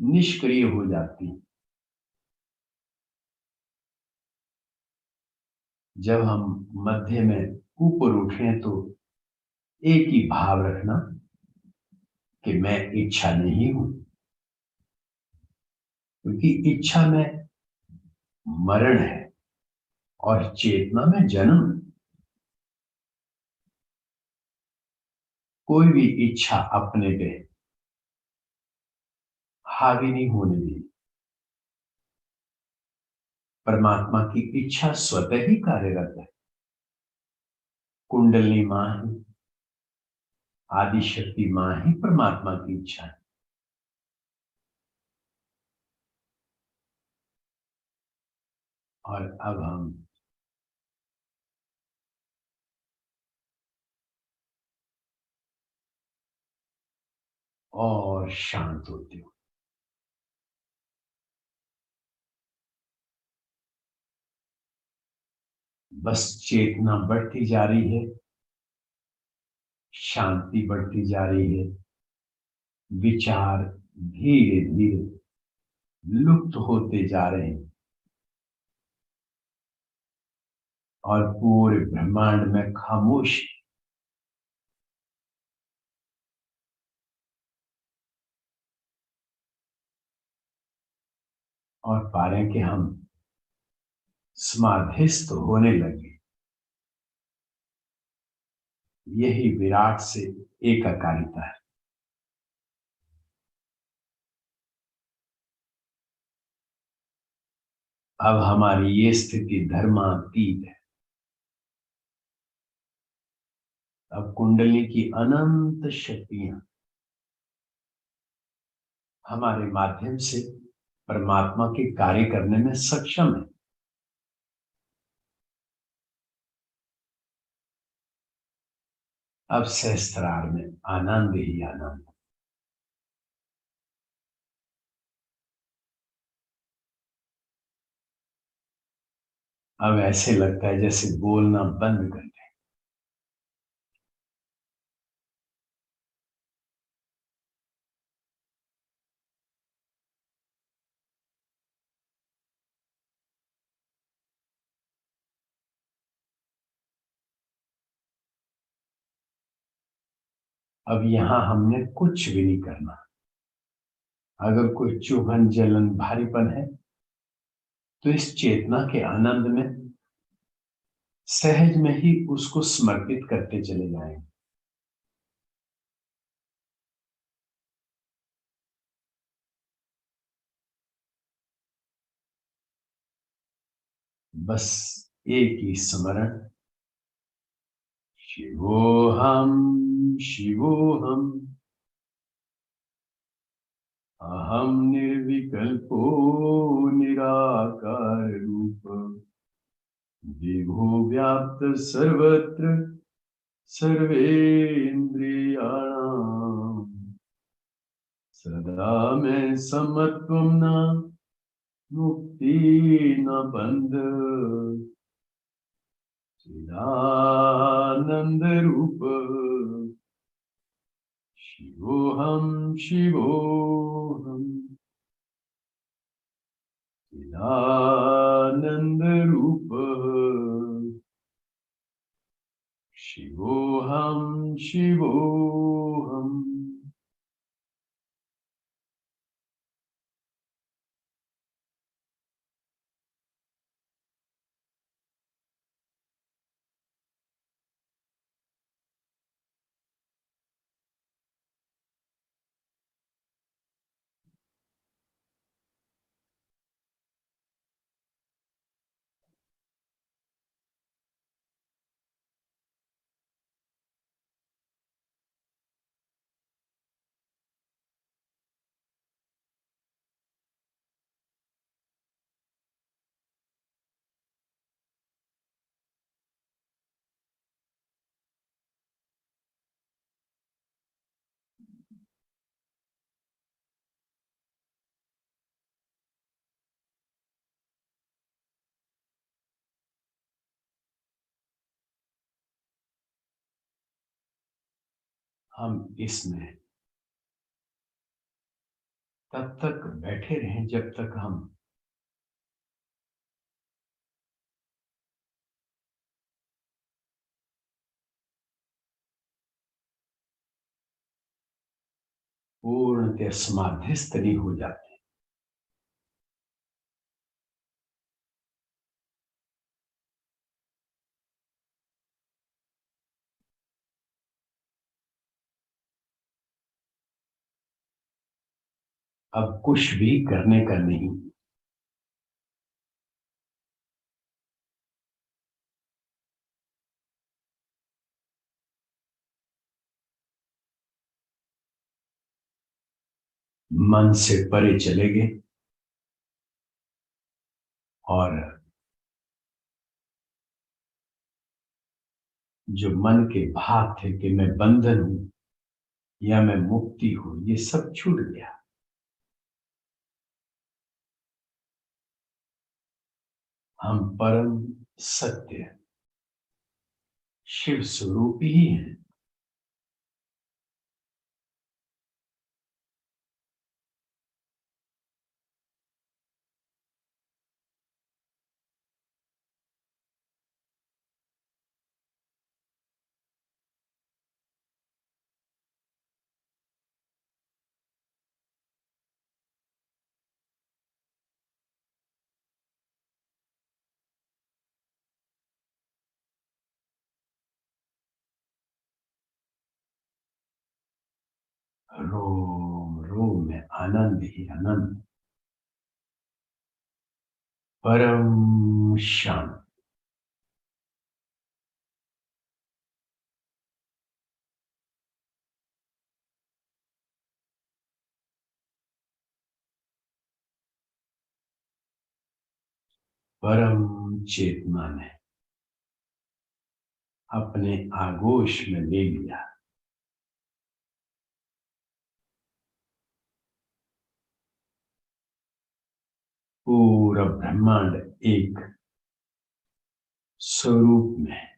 S1: निष्क्रिय हो जाती हैं। जब हम मध्य में ऊपर उठे तो एक ही भाव रखना कि मैं इच्छा नहीं हूं, क्योंकि इच्छा में मरण है और चेतना में जन्म। कोई भी इच्छा अपने पे हावी नहीं होने दी। परमात्मा की इच्छा स्वतः ही कार्यरत है। कुंडली मां ही, आदि शक्ति मां ही परमात्मा की इच्छा है। और अब हम और शांत होते हो। बस चेतना बढ़ती जा रही है, शांति बढ़ती जा रही है, विचार धीरे धीरे लुप्त होते जा रहे हैं और पूरे ब्रह्मांड में खामोशी। और पा रहे हैं कि हम समाधिस्थ होने लगे। यही विराट से एकाकारिता है। अब हमारी ये स्थिति धर्मातीत है। अब कुंडली की अनंत शक्तियां हमारे माध्यम से परमात्मा के कार्य करने में सक्षम है। अब सहस्त्रार में आनंद ही आनंद। अब ऐसे लगता है जैसे बोलना बंद कर दे। अब यहां हमने कुछ भी नहीं करना। अगर कोई चुभन जलन भारीपन है तो इस चेतना के आनंद में सहज में ही उसको समर्पित करते चले जाएं। बस एक ही स्मरण, शिवोहम शिवोहम, अहम निर्विकल्पो निराकार रूप, विभो व्याप्त सर्वत्र सर्वेन्द्रियाणाम, सदा में समत्वम न मुक्ति न बंध, चिदानंद रूप, शिवोहम शिवोहम, चिदानंद रूप, शिवोहम शिवोहम। हम इसमें तब तक बैठे रहें जब तक हम पूर्णतः समाधिस्थ नहीं हो जाते। अब कुछ भी करने का नहीं। मन से परे चले गए और जो मन के भाव थे कि मैं बंधन हूं या मैं मुक्ति हूं, ये सब छूट गया। हम परम सत्य शिव स्वरूप ही हैं। रोम रोम में आनंद ही आनंद, परम शांत। परम चेतना ने अपने आगोश में ले लिया। पूरा ब्रह्मांड एक स्वरूप में,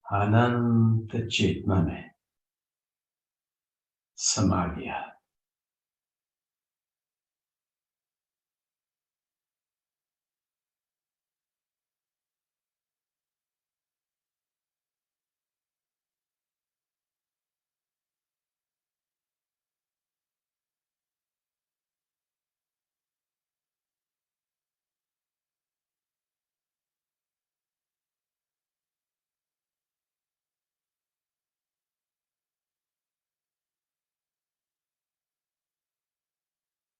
S1: अनंत चेतना में समा गया।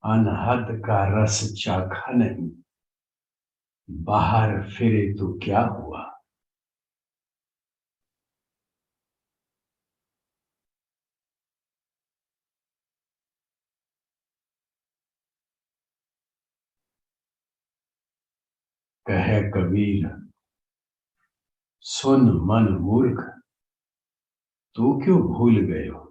S1: अनहद का रस चाखा नहीं, बाहर फिरे तो क्या हुआ। कहे कबीर, सुन मन मूर्ख, तू क्यों भूल गए हो।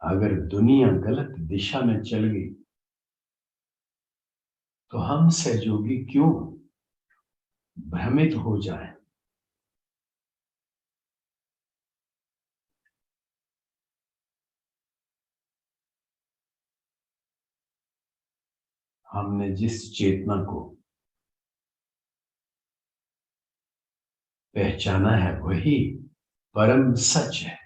S1: अगर दुनिया गलत दिशा में चल गई तो हम सहयोगी क्यों भ्रमित हो जाएं। हमने जिस चेतना को पहचाना है वही परम सच है।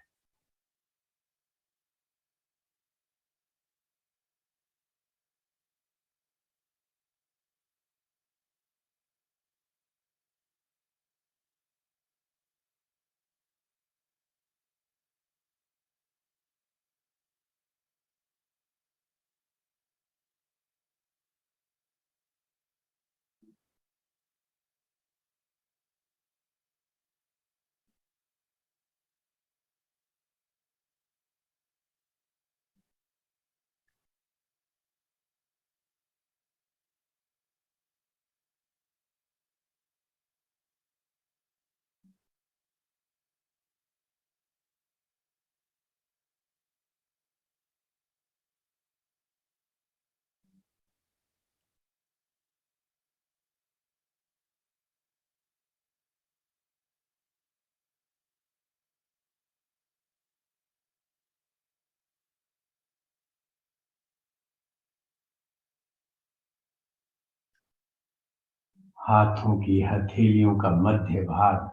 S1: हाथों की हथेलियों का मध्य भाग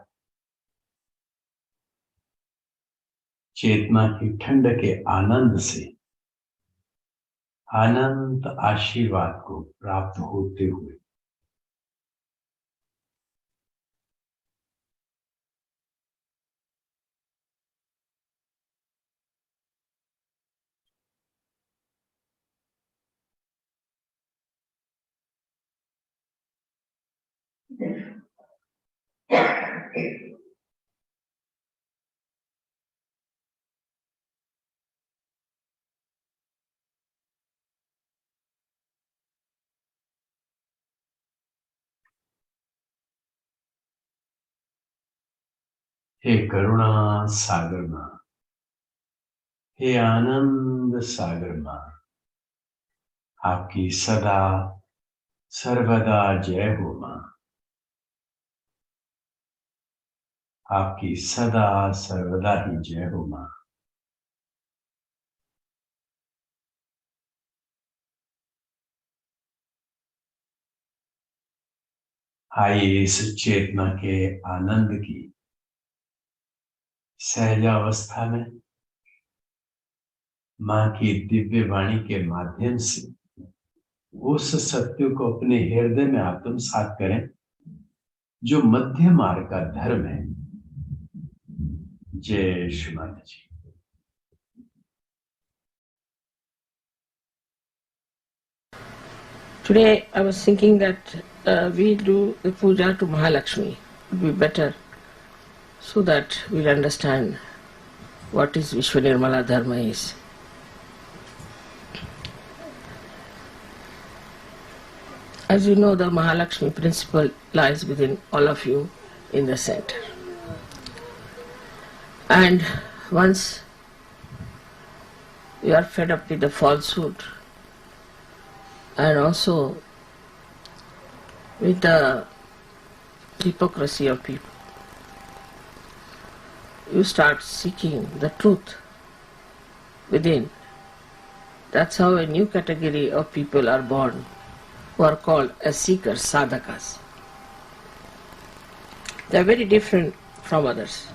S1: चेतना की ठंड के आनंद से अनंत आशीर्वाद को प्राप्त होते हुए हे करुणा सागर माँ, हे आनंद सागर माँ, आपकी सदा सर्वदा जय हो माँ, आपकी सदा सर्वदा ही जय हो माँ। आइए इस चेतना के आनंद की सहजावस्था में माँ की दिव्य वाणी के माध्यम से उस सत्य को अपने हृदय में आत्मसात करें जो मध्य मार्ग का धर्म है। जय श्री माता जी।
S4: Today I was thinking that we do the puja to Mahalakshmi. It would be better so that we'll understand what is Vishwanirmala Dharma is. As you know, the Mahalakshmi principle lies within all of you in the center. And once you are fed up with the falsehood and also with the hypocrisy of people, you start seeking the truth within. That's how a new category of people are born, who are called as seekers, sadhakas. They are very different from others.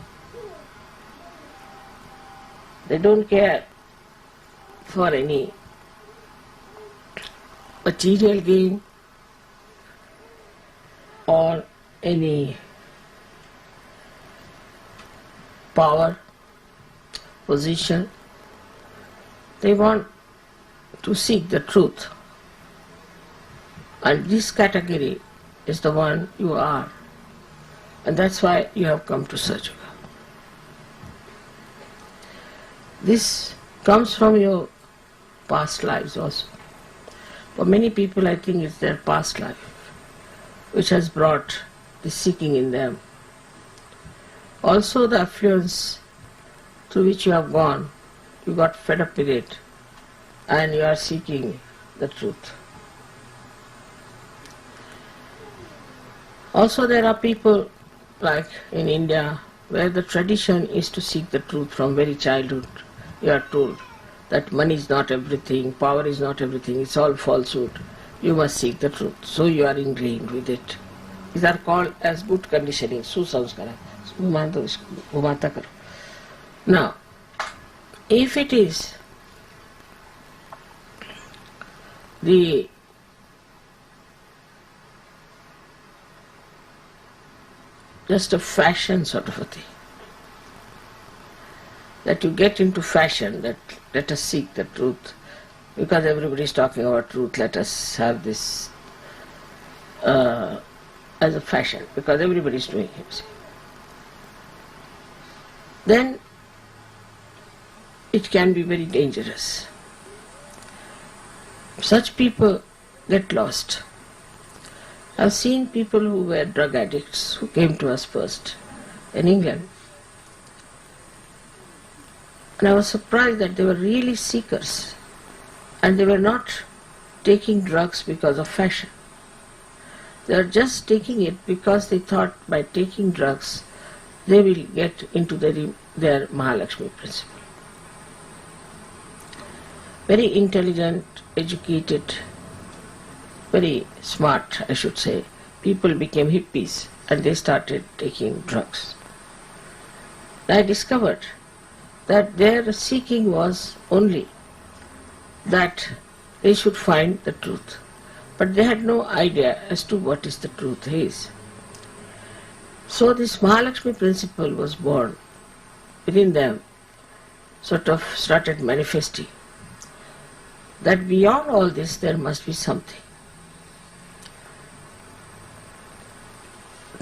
S4: They don't care for any material gain or any power, position. They want to seek the truth. And this category is the one you are. And that's why you have come to SahajaYoga. This comes from your past lives also. For many people, I think it's their past life which has brought the seeking in them. Also the affluence through which you have gone, you got fed up with it and you are seeking the truth. Also there are people like in India where the tradition is to seek the truth from very childhood. You are told that money is not everything, power is not everything, it's all falsehood. You must seek the truth. So you are ingrained with it. These are called as good conditioning, susamskara. Now, if it is the just a fashion sort of a thing, that you get into fashion, that let us seek the truth, because everybody is talking about truth, let us have this as a fashion, because everybody is doing it. Then it can be very dangerous. Such people get lost. I've seen people who were drug addicts who came to us first in England. And I was surprised that they were really seekers and they were not taking drugs because of fashion. They are just taking it because they thought by taking drugs they will get into their Mahalakshmi principle. Very intelligent, educated, very smart, I should say, people became hippies and they started taking drugs. I discovered that their seeking was only that they should find the truth. But they had no idea as to what is the truth is. So this Mahalakshmi principle was born within them, sort of started manifesting, that beyond all this there must be something.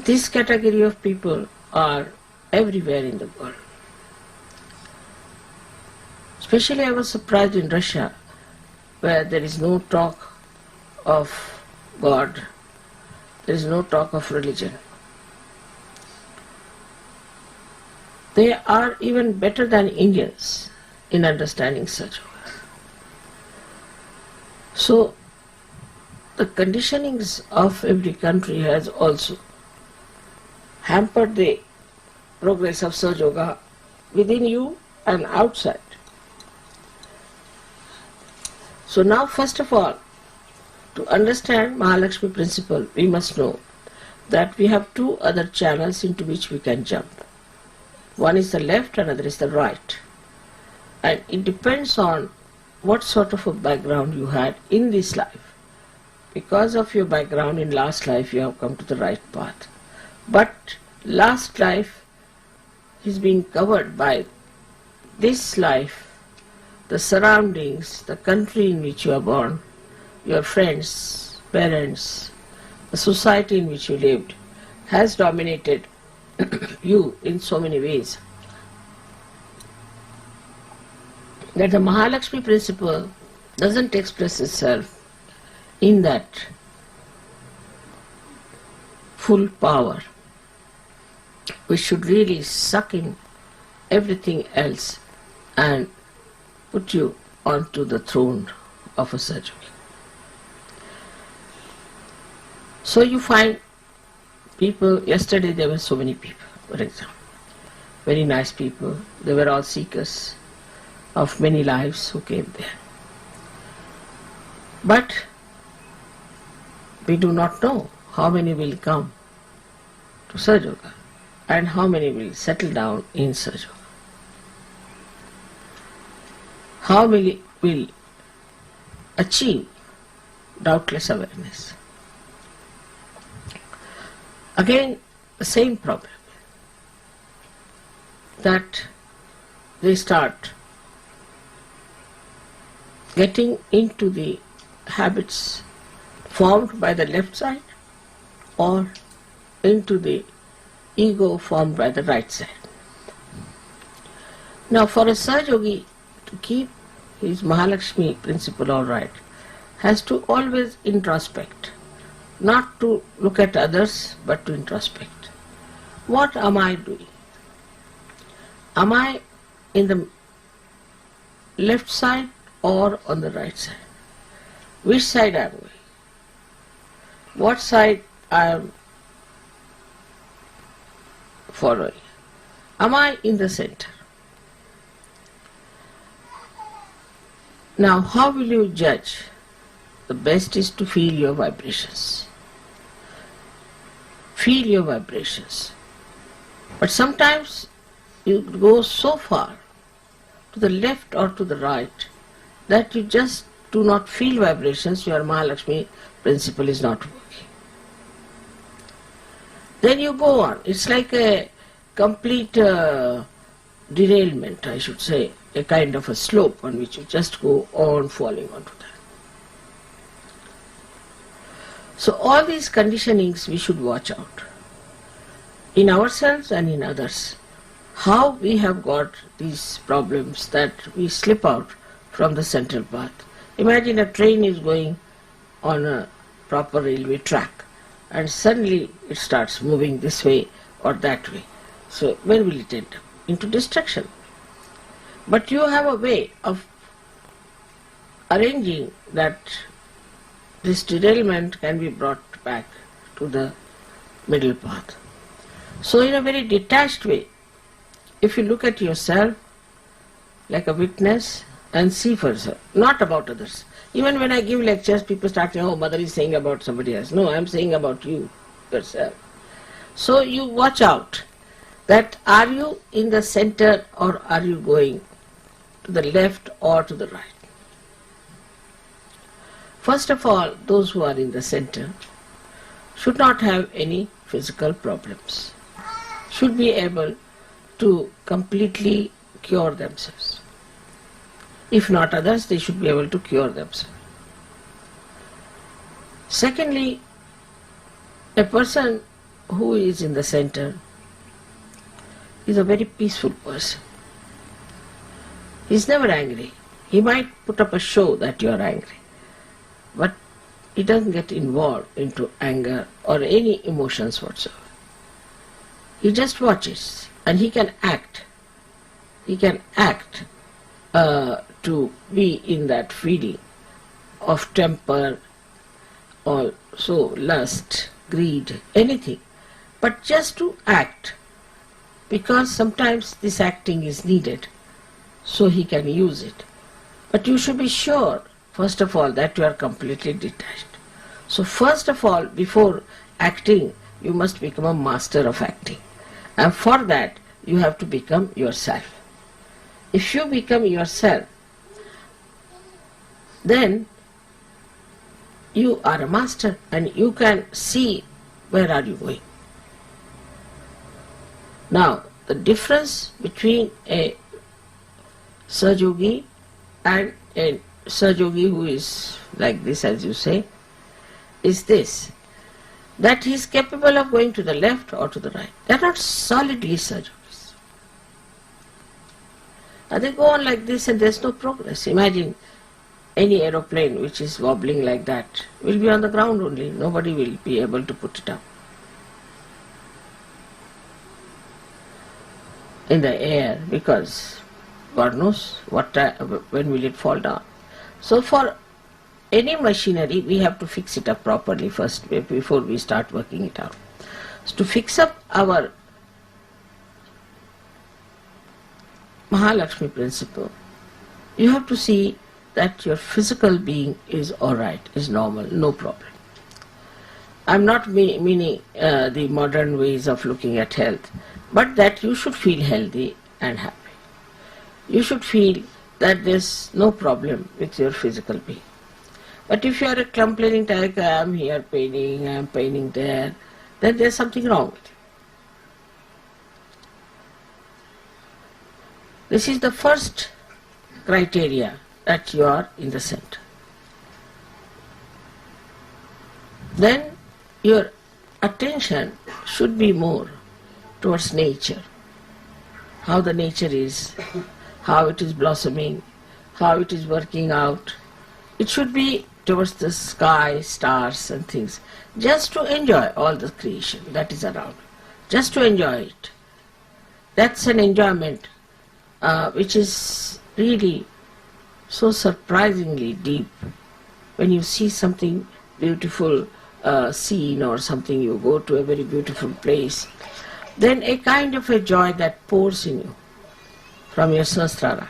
S4: This category of people are everywhere in the world. Especially I was surprised in Russia, where there is no talk of God, there is no talk of religion. They are even better than Indians in understanding Sahaja Yoga. So, the conditionings of every country has also hampered the progress of Sahaja Yoga within you and outside. So now, first of all, to understand Mahalakshmi principle, we must know that we have two other channels into which we can jump. One is the left, another is the right. And it depends on what sort of a background you had in this life. Because of your background in last life, you have come to the right path. But last life is being covered by this life, the surroundings, the country in which you are born, your friends, parents, the society in which you lived has dominated you in so many ways that the Mahalakshmi principle doesn't express itself in that full power, which should really suck in everything else and put you onto the throne of a Sahaja Yogi. So you find people, yesterday there were so many people, for example, very nice people, they were all seekers of many lives who came there. But we do not know how many will come to Sahaja Yoga and how many will settle down in Sahaja Yoga. How many will achieve doubtless awareness. Again, the same problem, that they start getting into the habits formed by the left side or into the ego formed by the right side. Now, for a Sahaja Yogi to keep his Mahalakshmi principle all right, has to always introspect, not to look at others, but to introspect. What am I doing? Am I in the left side or on the right side? Which side am I? What side I am following? Am I in the center? Now, how will you judge? The best is to feel your vibrations. Feel your vibrations. But sometimes you go so far to the left or to the right that you just do not feel vibrations, your Mahalakshmi principle is not working. Then you go on. It's like a complete derailment, I should say, a kind of a slope on which you just go on falling onto that. So all these conditionings we should watch out in ourselves and in others. How we have got these problems that we slip out from the central path. Imagine a train is going on a proper railway track and suddenly it starts moving this way or that way. So where will it end up? Into destruction. But you have a way of arranging that this derailment can be brought back to the middle path. So in a very detached way, if you look at yourself like a witness and see for yourself, not about others. Even when I give lectures, people start saying, oh, mother is saying about somebody else. No, I am saying about you, yourself. So you watch out that are you in the center or are you going to the left or to the right. First of all, those who are in the center should not have any physical problems, should be able to completely cure themselves. If not others, they should be able to cure themselves. Secondly, a person who is in the center is a very peaceful person. He is never angry. He might put up a show that you are angry, but he doesn't get involved into anger or any emotions whatsoever. He just watches and he can act he can act to be in that feeling of temper, also lust, greed, anything, but just to act, because sometimes this acting is needed, so he can use it. But you should be sure, first of all, that you are completely detached. So first of all, before acting, you must become a master of acting. And for that, you have to become yourself. If you become yourself, then you are a master and you can see where are you going. Now, the difference between a Sahaja and a Sahaja who is like this, as you say, is this, that he is capable of going to the left or to the right. They are not solidly Sahajogis. And they go on like this and there is no progress. Imagine any aeroplane which is wobbling like that will be on the ground only. Nobody will be able to put it up in the air, because God knows when will it fall down. So for any machinery, we have to fix it up properly first before we start working it out. So to fix up our Mahalakshmi principle, you have to see that your physical being is alright, is normal, no problem. I'm not meaning the modern ways of looking at health, but that you should feel healthy and happy. You should feel that there's no problem with your physical being. But if you are a complaining type, I am here paining, I am paining there, then there's something wrong with you. This is the first criteria, that you are in the center. Then your attention should be more towards nature, how the nature is, how it is blossoming, how it is working out. It should be towards the sky, stars and things, just to enjoy all the creation that is around, just to enjoy it. That's an enjoyment which is really so surprisingly deep. When you see something beautiful scene or something, you go to a very beautiful place, then a kind of a joy that pours in you from your sahasrara,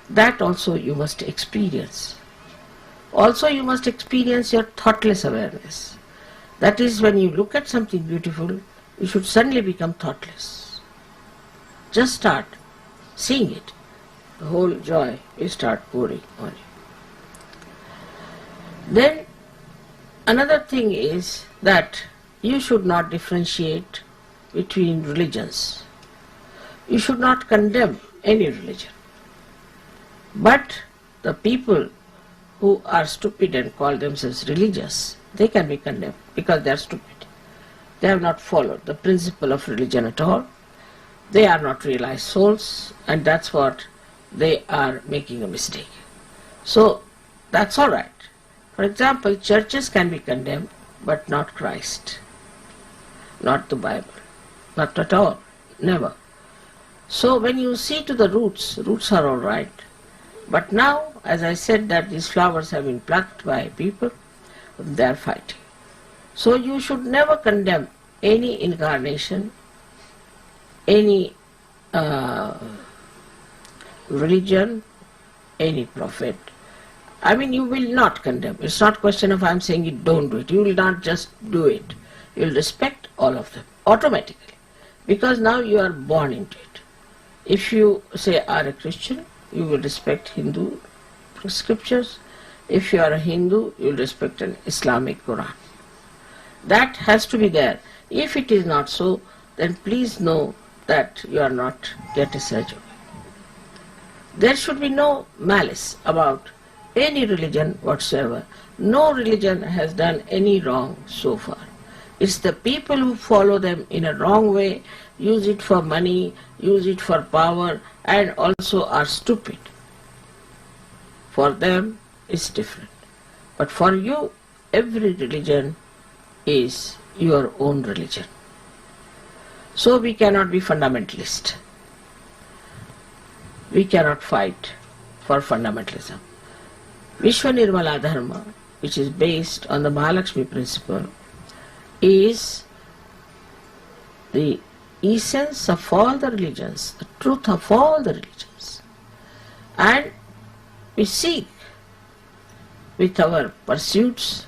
S4: that also you must experience. Also you must experience your thoughtless awareness. That is, when you look at something beautiful, you should suddenly become thoughtless. Just start seeing it. The whole joy will start pouring on you. Then another thing is that you should not differentiate between religions. You should not condemn any religion. But the people who are stupid and call themselves religious, they can be condemned because they are stupid. They have not followed the principle of religion at all. They are not realized souls, and that's what they are making a mistake. So that's all right. For example, churches can be condemned, but not Christ, not the Bible, not at all, never. So when you see to the roots, roots are all right. But now, as I said, that these flowers have been plucked by people, they are fighting. So you should never condemn any incarnation, any religion, any prophet. I mean, you will not condemn. It's not a question of I'm saying it, don't do it. You will not just do it. You will respect all of them automatically, because now you are born into it. If you say are a Christian, you will respect Hindu scriptures. If you are a Hindu, you will respect an Islamic Quran. That has to be there. If it is not so, then please know that you are not yet a Sahaja. There should be no malice about any religion whatsoever. No religion has done any wrong so far. It's the people who follow them in a wrong way, use it for money, use it for power, and also are stupid. For them, it's different. But for you, every religion is your own religion. So we cannot be fundamentalist. we cannot fight for fundamentalism. Vishwa Nirmala Dharma, which is based on the Mahalakshmi principle, is the essence of all the religions, the truth of all the religions. And we seek with our pursuits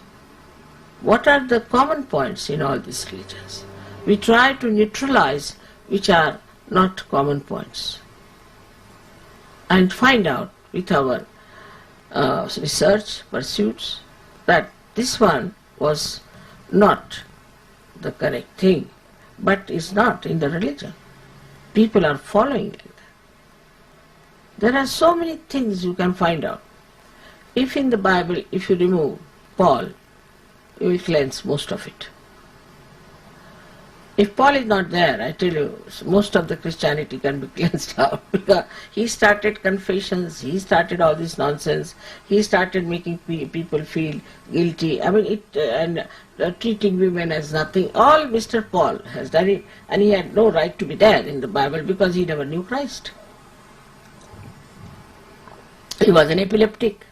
S4: what are the common points in all these religions. We try to neutralize which are not common points and find out with our research pursuits that this one was not the correct thing, but is not in the religion. People are following like that. There are so many things you can find out. If in the Bible, if you remove Paul, you will cleanse most of it. If Paul is not there, I tell you, most of the Christianity can be cleansed out, because he started confessions, he started all this nonsense, he started making people feel guilty, and treating women as nothing. All Mr. Paul has done it, and he had no right to be there in the Bible because he never knew Christ. He was an epileptic,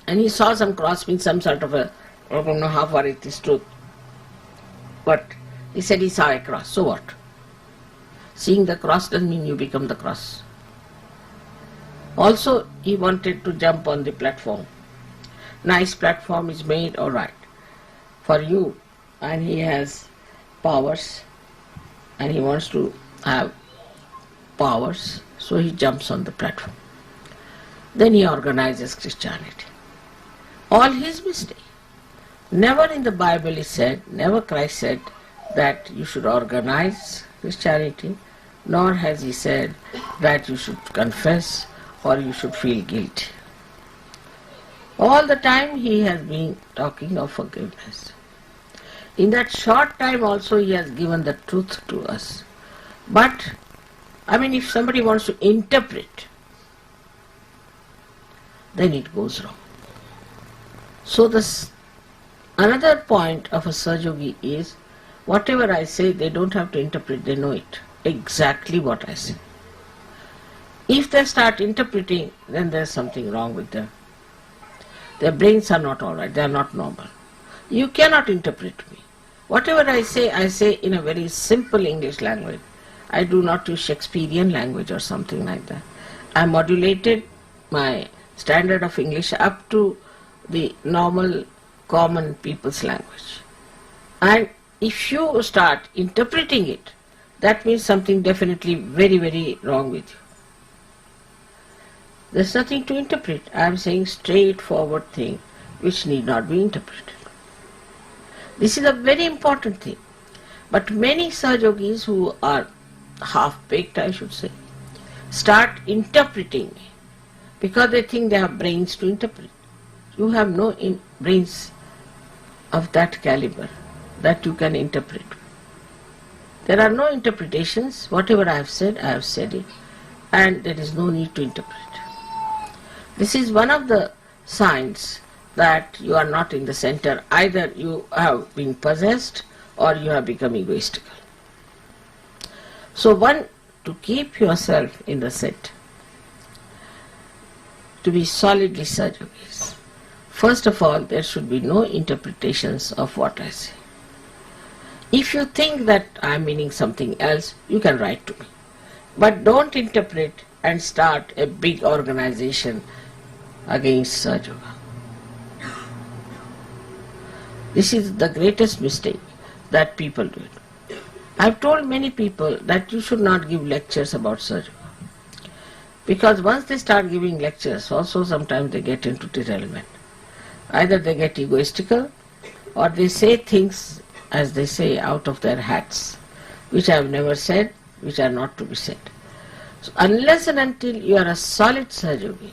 S4: and he saw some cross being some sort of a, I don't know how far it is truth, but he said he saw a cross. So what? Seeing the cross doesn't mean you become the cross. Also, he wanted to jump on the platform. Nice platform is made, all right, for you, and he has powers, and he wants to have powers, so he jumps on the platform. Then he organizes Christianity. All his mistake. Never in the Bible is said, never Christ said that you should organize Christianity, nor has he said that you should confess or you should feel guilty. All the time he has been talking of forgiveness. In that short time also he has given the truth to us. But, if somebody wants to interpret, then it goes wrong. So another point of a Sahaja is, whatever I say, they don't have to interpret, they know it, exactly what I say. If they start interpreting, then there's something wrong with them. Their brains are not alright, they are not normal. You cannot interpret me. Whatever I say in a very simple English language. I do not use Shakespearean language or something like that. I modulated my standard of English up to the normal common people's language. And if you start interpreting it, that means something definitely very, very wrong with you. There's nothing to interpret. I am saying straightforward thing which need not be interpreted. This is a very important thing. But many Sahajogis who are half-baked, I should say, start interpreting because they think they have brains to interpret. You have no brains of that caliber that you can interpret. There are no interpretations. Whatever I have said it, and there is no need to interpret. This is one of the signs that you are not in the center. Either you have been possessed or you have become egoistical. So to keep yourself in the center, to be solidly Sahajogis, first of all, there should be no interpretations of what I say. If you think that I am meaning something else, you can write to me. But don't interpret and start a big organization against Sahaja. This is the greatest mistake that people do. I have told many people that you should not give lectures about Sahaja. Because once they start giving lectures, also sometimes they get into derailment. Either they get egoistical or they say things, as they say, out of their hats, which I have never said, which are not to be said. So unless and until you are a solid Sahajogi,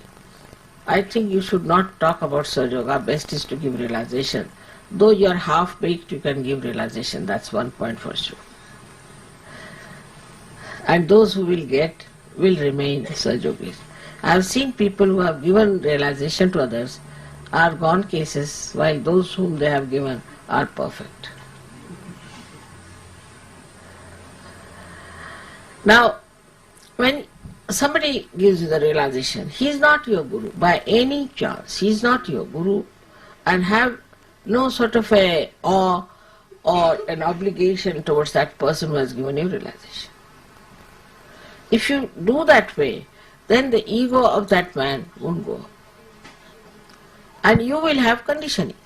S4: I think you should not talk about Sahaja Yoga. Best is to give realization. Though you are half-baked, you can give realization. That's one point for sure. And those who will get will remain Sahajogis. I have seen people who have given realization to others are gone cases, while those whom they have given are perfect. Now, when somebody gives you the realization, he is not your guru, by any chance, he is not your guru, and have no sort of a awe or an obligation towards that person who has given you realization. If you do that way, then the ego of that man won't go. And you will have conditioning.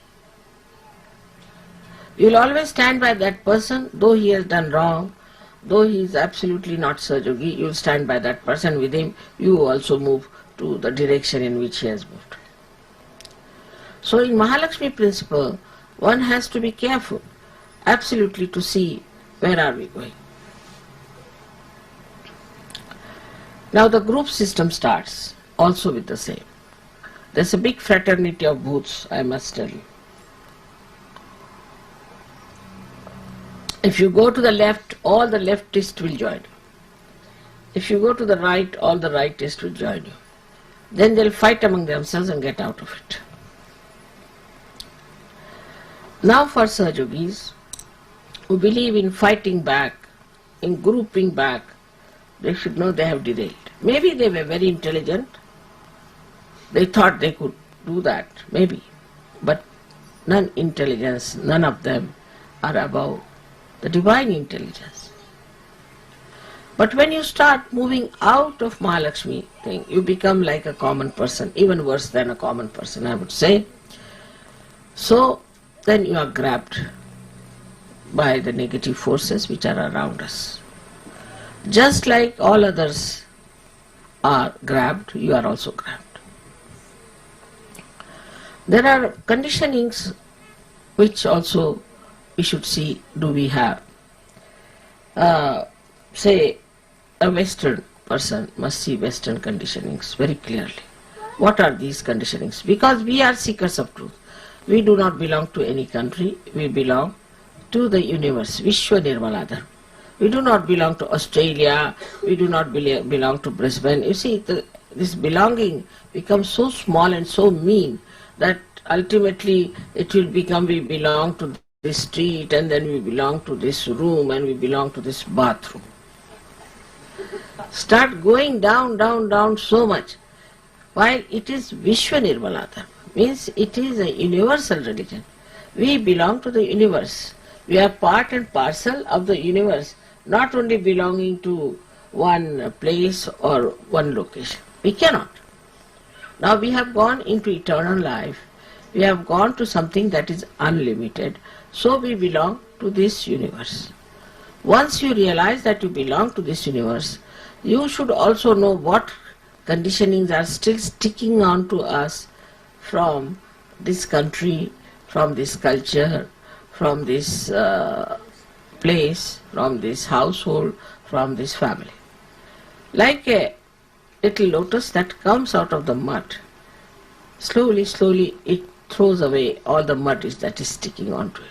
S4: You will always stand by that person, though he has done wrong, though he is absolutely not Sahaja-yogi, you will stand by that person. With him, you also move to the direction in which he has moved. So in Mahalakshmi principle, one has to be careful, absolutely, to see where are we going. Now the group system starts also with the same. There's a big fraternity of bhoots, I must tell you. If you go to the left, all the leftists will join you. If you go to the right, all the rightists will join you. Then they'll fight among themselves and get out of it. Now for Sahajogis who believe in fighting back, in grouping back, they should know they have derailed. Maybe they were very intelligent, they thought they could do that, maybe, but none intelligence, none of them are above the divine intelligence. But when you start moving out of Mahalakshmi thing, you become like a common person, even worse than a common person, I would say. So then you are grabbed by the negative forces which are around us. Just like all others are grabbed, you are also grabbed. There are conditionings which also we should see, do we have. Say a Western person must see Western conditionings very clearly. What are these conditionings? Because we are seekers of truth. We do not belong to any country, we belong to the universe, Vishwa Nirmaladhar. We do not belong to Australia, we do not belong to Brisbane. You see, this belonging becomes so small and so mean that ultimately it will become we belong to this street and then we belong to this room and we belong to this bathroom. Start going down, down, down so much. While it is Vishwa Nirmaladhar, means it is a universal religion. We belong to the universe. We are part and parcel of the universe, not only belonging to one place or one location. We cannot. Now we have gone into eternal life. We have gone to something that is unlimited. So we belong to this universe. Once you realize that you belong to this universe, you should also know what conditionings are still sticking on to us from this country, from this culture, from this place, from this household, from this family. Like a little lotus that comes out of the mud, slowly, slowly it throws away all the mud that is sticking onto it.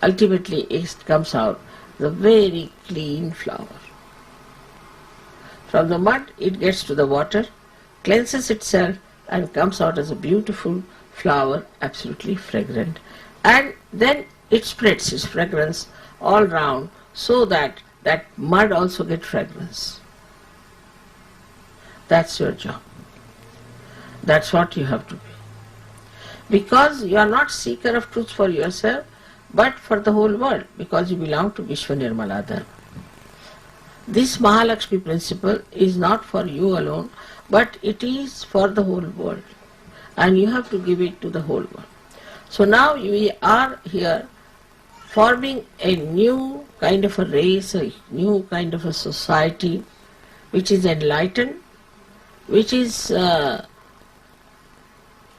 S4: Ultimately it comes out the very clean flower. From the mud it gets to the water, cleanses itself and comes out as a beautiful flower, absolutely fragrant. And then it spreads its fragrance all round so that that mud also gets fragrance. That's your job. That's what you have to be. Because you are not seeker of truth for yourself, but for the whole world, because you belong to Vishwa Nirmaladhar. This Mahalakshmi principle is not for you alone, but it is for the whole world. And you have to give it to the whole world. So now we are here forming a new kind of a race, a new kind of a society, which is enlightened, which is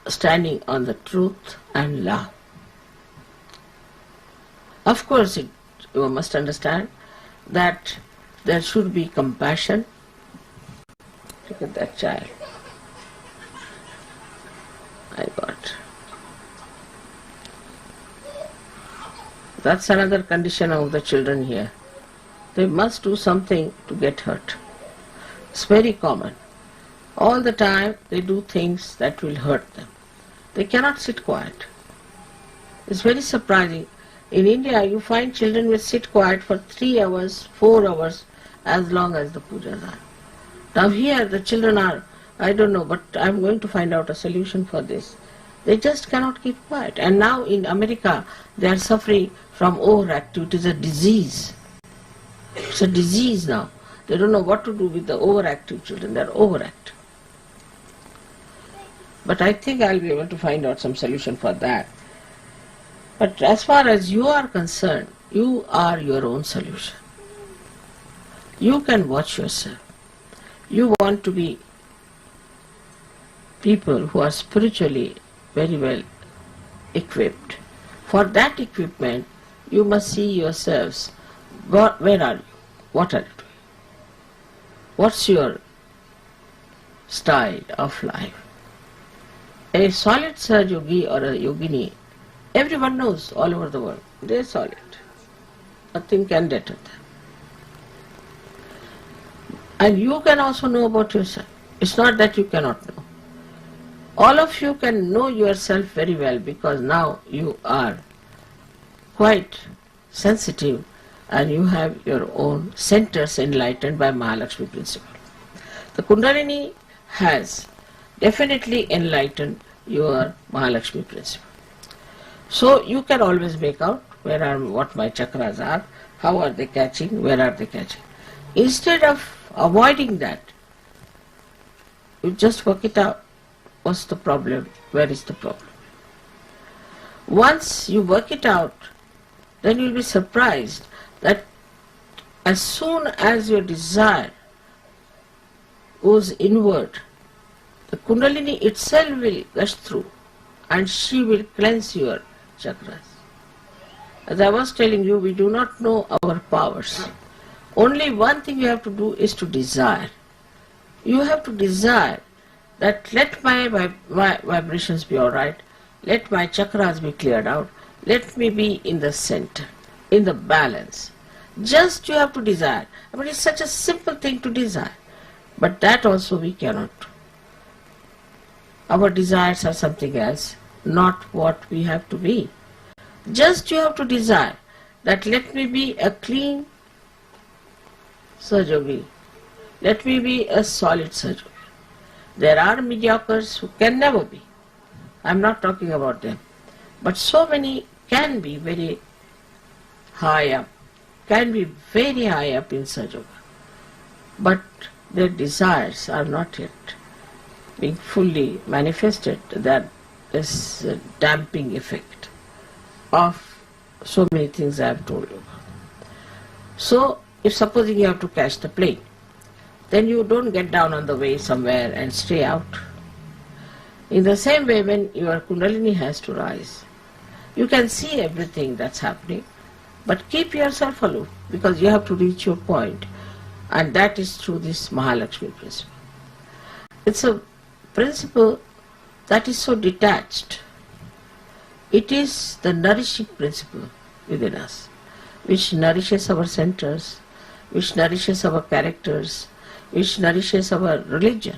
S4: standing on the truth and love. Of course, you must understand that there should be compassion. Look at that child. I got. That's another condition of the children here. They must do something to get hurt. It's very common. All the time they do things that will hurt them. They cannot sit quiet. It's very surprising. In India you find children will sit quiet for 3 hours, 4 hours, as long as the pujas are. Now here the children are, I don't know, but I'm going to find out a solution for this. They just cannot keep quiet. And now in America, they are suffering from overactivity. It is a disease. It's a disease now. They don't know what to do with the overactive children. They are overactive. But I think I'll be able to find out some solution for that. But as far as you are concerned, you are your own solution. You can watch yourself. You want to be people who are spiritually very well equipped. For that equipment, you must see yourselves. Where are you? What are you doing? What's your style of life? A solid Sahaja yogi or a yogini, everyone knows all over the world. They are solid. Nothing can deter them. And you can also know about yourself. It's not that you cannot know. All of you can know yourself very well because now you are quite sensitive and you have your own centers enlightened by Mahalakshmi principle. The Kundalini has definitely enlightened your Mahalakshmi principle. So you can always make out what my chakras are, how are they catching, where are they catching. Instead of avoiding that, you just work it out. What's the problem? Where is the problem? Once you work it out, then you'll be surprised that as soon as your desire goes inward, the Kundalini itself will gush through and she will cleanse your chakras. As I was telling you, we do not know our powers. Only one thing you have to do is to desire. You have to desire that let my vibrations be alright, let my chakras be cleared out, let me be in the center, in the balance. Just you have to desire. I mean, it's such a simple thing to desire. But that also we cannot do. Our desires are something else, not what we have to be. Just you have to desire that let me be a clean Sahaja yogi. Let me be a solid Sahaja yogi. There are mediocres who can never be. I'm not talking about them. But so many can be very high up, can be very high up in Sahaja yoga. But their desires are not yet being fully manifested. That is a damping effect of so many things I have told you. So, if supposing you have to catch the plane, then you don't get down on the way somewhere and stay out. In the same way, when your Kundalini has to rise, you can see everything that's happening, but keep yourself aloof because you have to reach your point, and that is through this Mahalakshmi principle. It's a principle that is so detached. It is the nourishing principle within us, which nourishes our centers, which nourishes our characters, which nourishes our religion.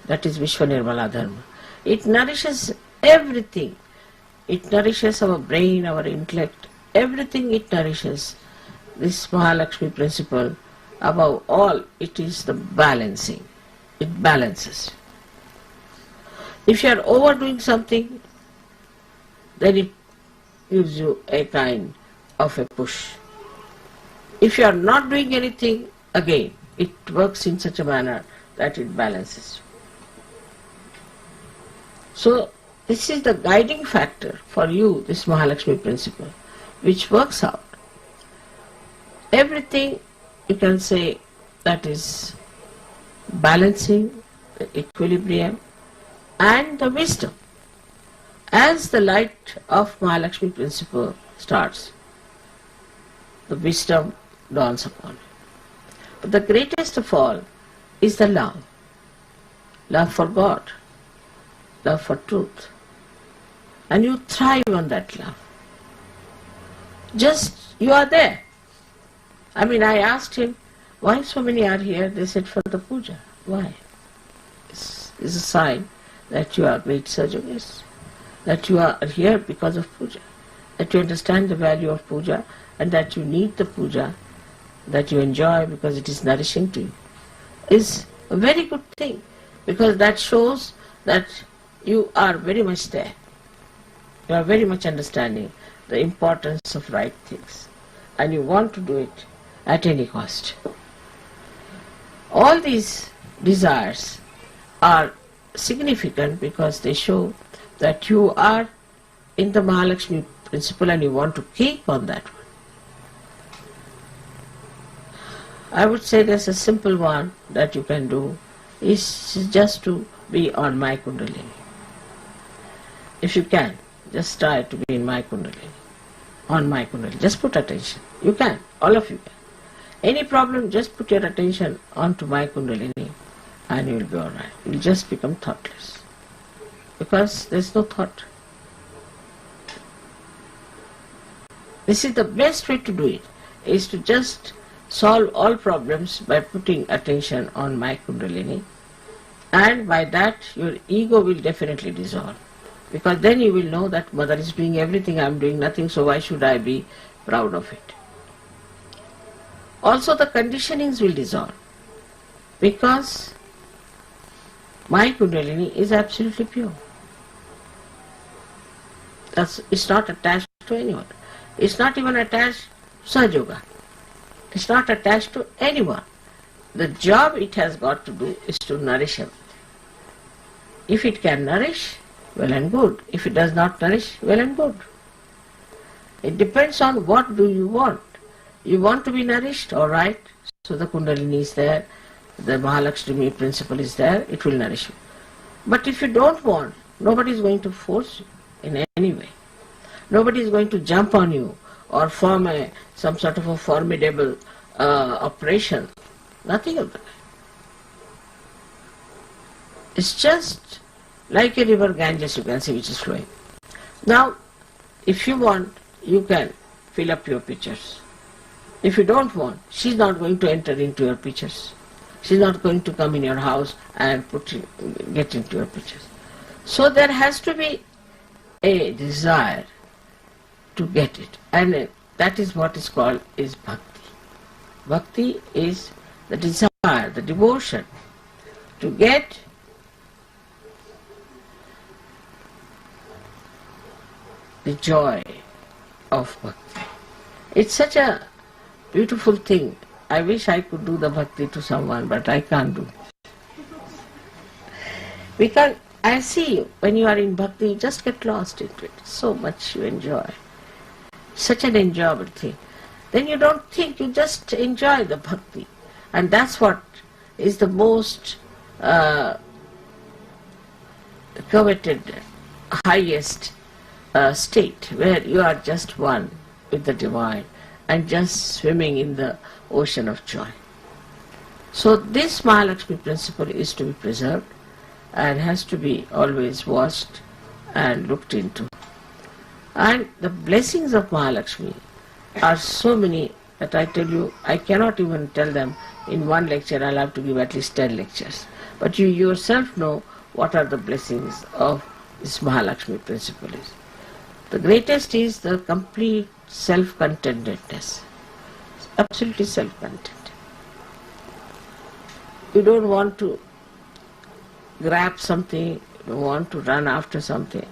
S4: That is Vishwanirmala Dharma. It nourishes everything. It nourishes our brain, our intellect, everything it nourishes. This Mahalakshmi principle, above all, it is the balancing. It balances. If you are overdoing something, then it gives you a kind of a push. If you are not doing anything, again, it works in such a manner that it balances. So, this is the guiding factor for you, this Mahalakshmi principle, which works out. Everything you can say that is balancing, the equilibrium, and the wisdom. As the light of Mahalakshmi principle starts, the wisdom dawns upon you. But the greatest of all is the love. Love for God, love for truth. And you thrive on that love. Just, you are there. I mean, I asked him, why so many are here? They said, for the puja. Why? It's a sign that you are great Sahaja yogis, that you are here because of puja, that you understand the value of puja, and that you need the puja, that you enjoy because it is nourishing to you. is a very good thing, because that shows that you are very much there. You are very much understanding the importance of right things, and you want to do it at any cost. All these desires are significant because they show that you are in the Mahalakshmi principle and you want to keep on that one. I would say there's a simple one that you can do, is just to be on my Kundalini. If you can, just try to be in my Kundalini, on my Kundalini. Just put attention. You can, all of you can. Any problem, just put your attention onto my Kundalini and you will be alright. You will just become thoughtless, because there's no thought. This is the best way to do it, is to just solve all problems by putting attention on my Kundalini, and by that your ego will definitely dissolve, because then you will know that Mother is doing everything, I am doing nothing, so why should I be proud of it. Also the conditionings will dissolve, because my Kundalini is absolutely pure. It's not attached to anyone. It's not even attached to SahajaYoga. It's not attached to anyone. The job it has got to do is to nourish everything. If it can nourish, well and good. If it does not nourish, well and good. It depends on what do you want. You want to be nourished, all right. So the Kundalini is there, the Mahalakshmi principle is there, it will nourish you. But if you don't want, nobody is going to force you in any way. Nobody is going to jump on you or form some sort of a formidable operation. Nothing of that. It's just like a river Ganges, you can see, which is flowing. Now, if you want, you can fill up your pitchers. If you don't want, she's not going to enter into your pitchers. She's not going to come in your house and get into your pitchers. So there has to be a desire to get it, and that is what is called is bhakti. Bhakti is the desire, the devotion to get the joy of bhakti. It's such a beautiful thing. I wish I could do the bhakti to someone, but I can't do. Because I see you, when you are in bhakti, you just get lost into it. So much you enjoy. Such an enjoyable thing. Then you don't think, you just enjoy the bhakti. And that's what is the most coveted, highest state, where you are just one with the divine and just swimming in the ocean of joy. So this Mahalakshmi principle is to be preserved and has to be always watched and looked into. And the blessings of Mahalakshmi are so many that I tell you, I cannot even tell them in one lecture. I'll have to give at least 10 lectures. But you yourself know what are the blessings of this Mahalakshmi principle is. The greatest is the complete self-contentedness. Absolutely self-content. You don't want to grab something, you don't want to run after something.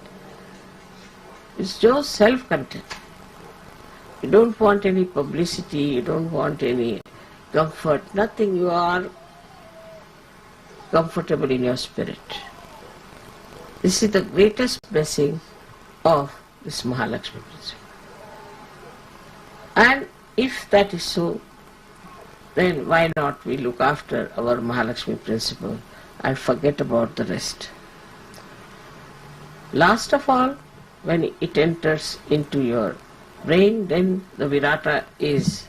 S4: It's just self-content. You don't want any publicity, you don't want any comfort, nothing. You are comfortable in your spirit. This is the greatest blessing of this Mahalakshmi principle. And if that is so, then why not we look after our Mahalakshmi principle and forget about the rest. Last of all, when it enters into your brain, then the Virata is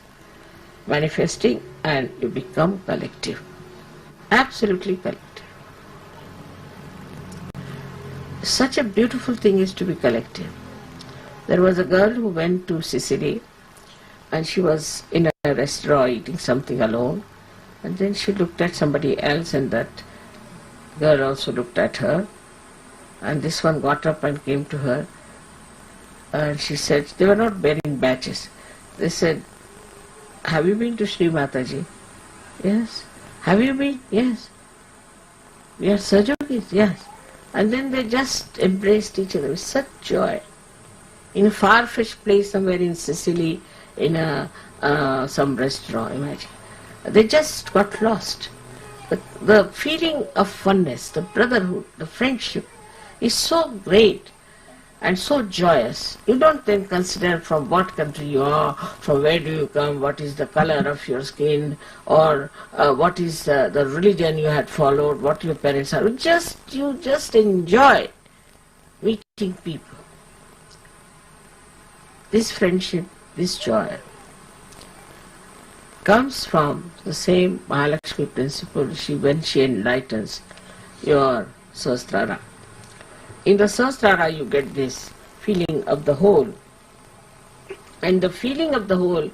S4: manifesting and you become collective. Absolutely collective. Such a beautiful thing is to be collective. There was a girl who went to Sicily and she was in a restaurant eating something alone, and then she looked at somebody else and that girl also looked at her, and this one got up and came to her and she said, they were not bearing batches. They said, have you been to Sri Mataji? Yes. Have you been? Yes. We are Sahajogis, yes. And then they just embraced each other with such joy. In a far-fetched place somewhere in Sicily, in some restaurant, imagine. They just got lost. The feeling of oneness, the brotherhood, the friendship is so great and so joyous. You don't then consider from what country you are, from where do you come, what is the color of your skin, or what is the religion you had followed, what your parents are. You just enjoy meeting people. This friendship, this joy comes from the same Mahalakshmi principle when she enlightens your Sahasrara. In the Sahasrara you get this feeling of the whole, and the feeling of the whole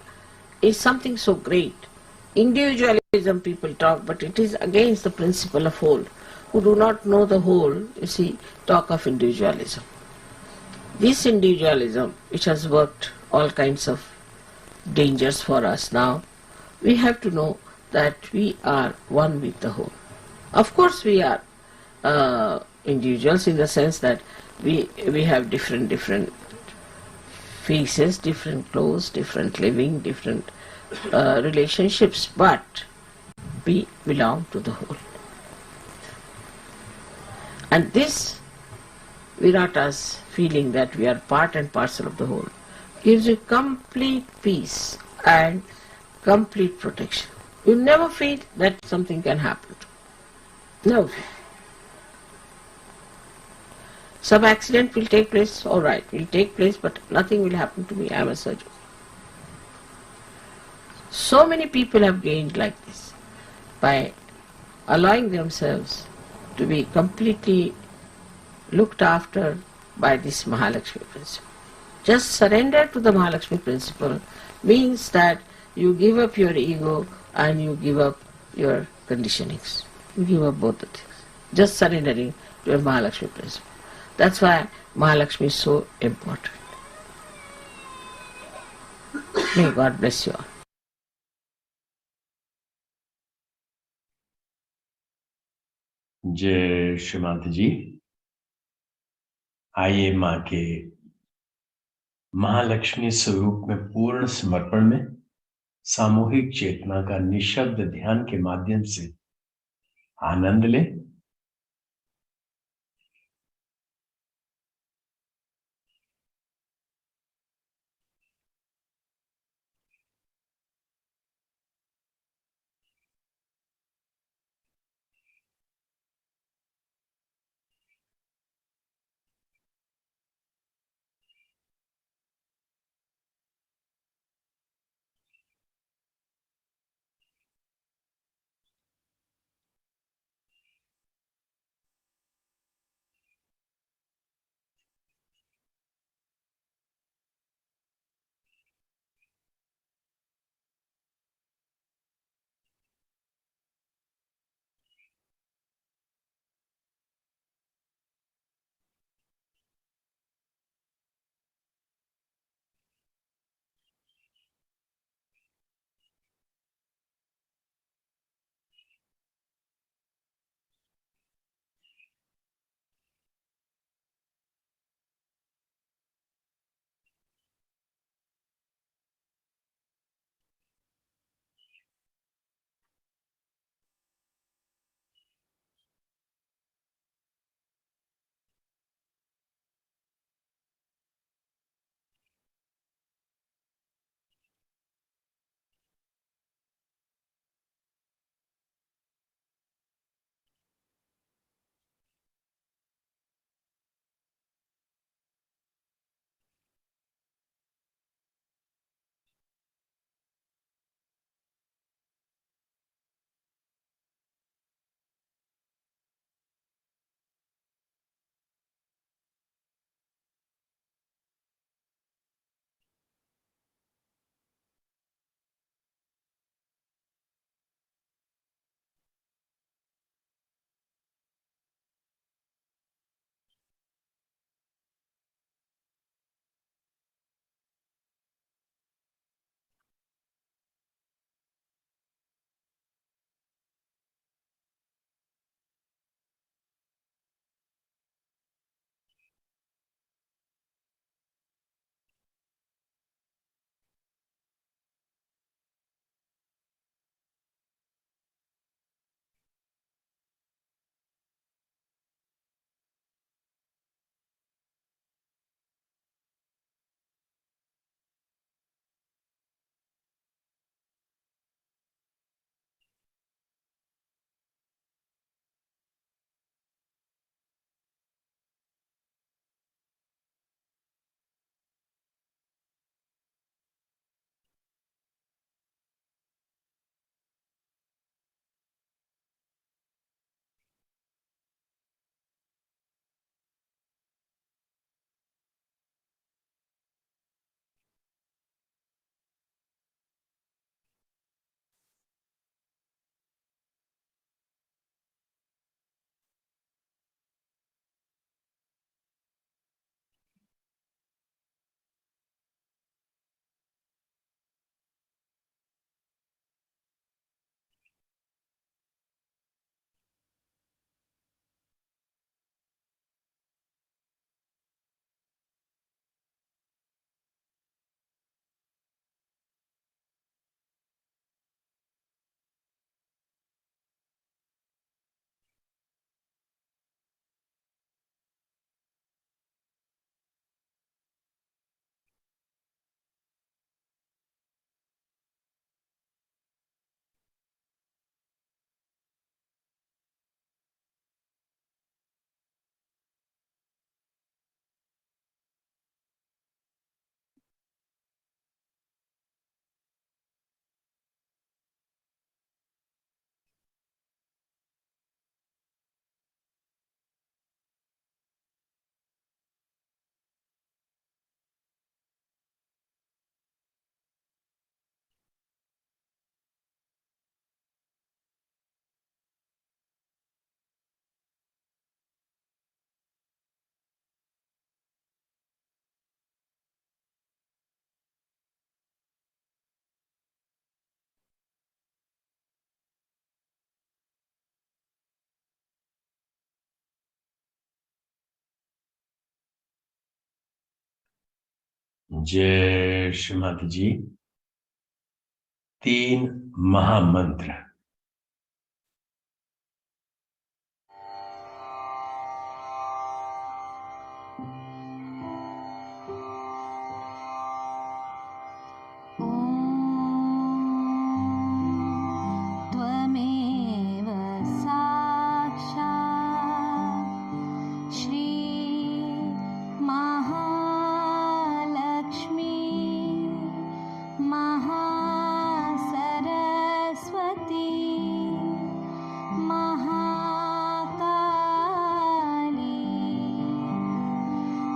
S4: is something so great. Individualism people talk, but it is against the principle of whole. Who do not know the whole, you see, talk of individualism. This individualism, which has worked all kinds of dangers for us now, we have to know that we are one with the whole. Of course we are individuals in the sense that we have different faces, different clothes, different living, different relationships, but we belong to the whole. And this Virata's feeling that we are part and parcel of the whole gives you complete peace and complete protection. You never feel that something can happen to you. Never feel. Some accident will take place, all right, will take place, but nothing will happen to me. I am a surgeon. So many people have gained like this by allowing themselves to be completely looked after by this Mahalakshmi principle. Just surrender to the Mahalakshmi principle means that you give up your ego and you give up your conditionings. You give up both the things. Just surrendering to your Mahalakshmi principle. That's why Mahalakshmi is so important. May God bless you all.
S1: जय श्रीमती जी। आइए माँ के महालक्ष्मी स्वरूप में पूर्ण समर्पण में सामूहिक चेतना का निशब्द ध्यान के माध्यम से आनंद लें। जय श्रीमती जी। 3 महामंत्र।
S5: त्वमेव साक्षात् श्री महालक्ष्मी महासरस्वती महाकाली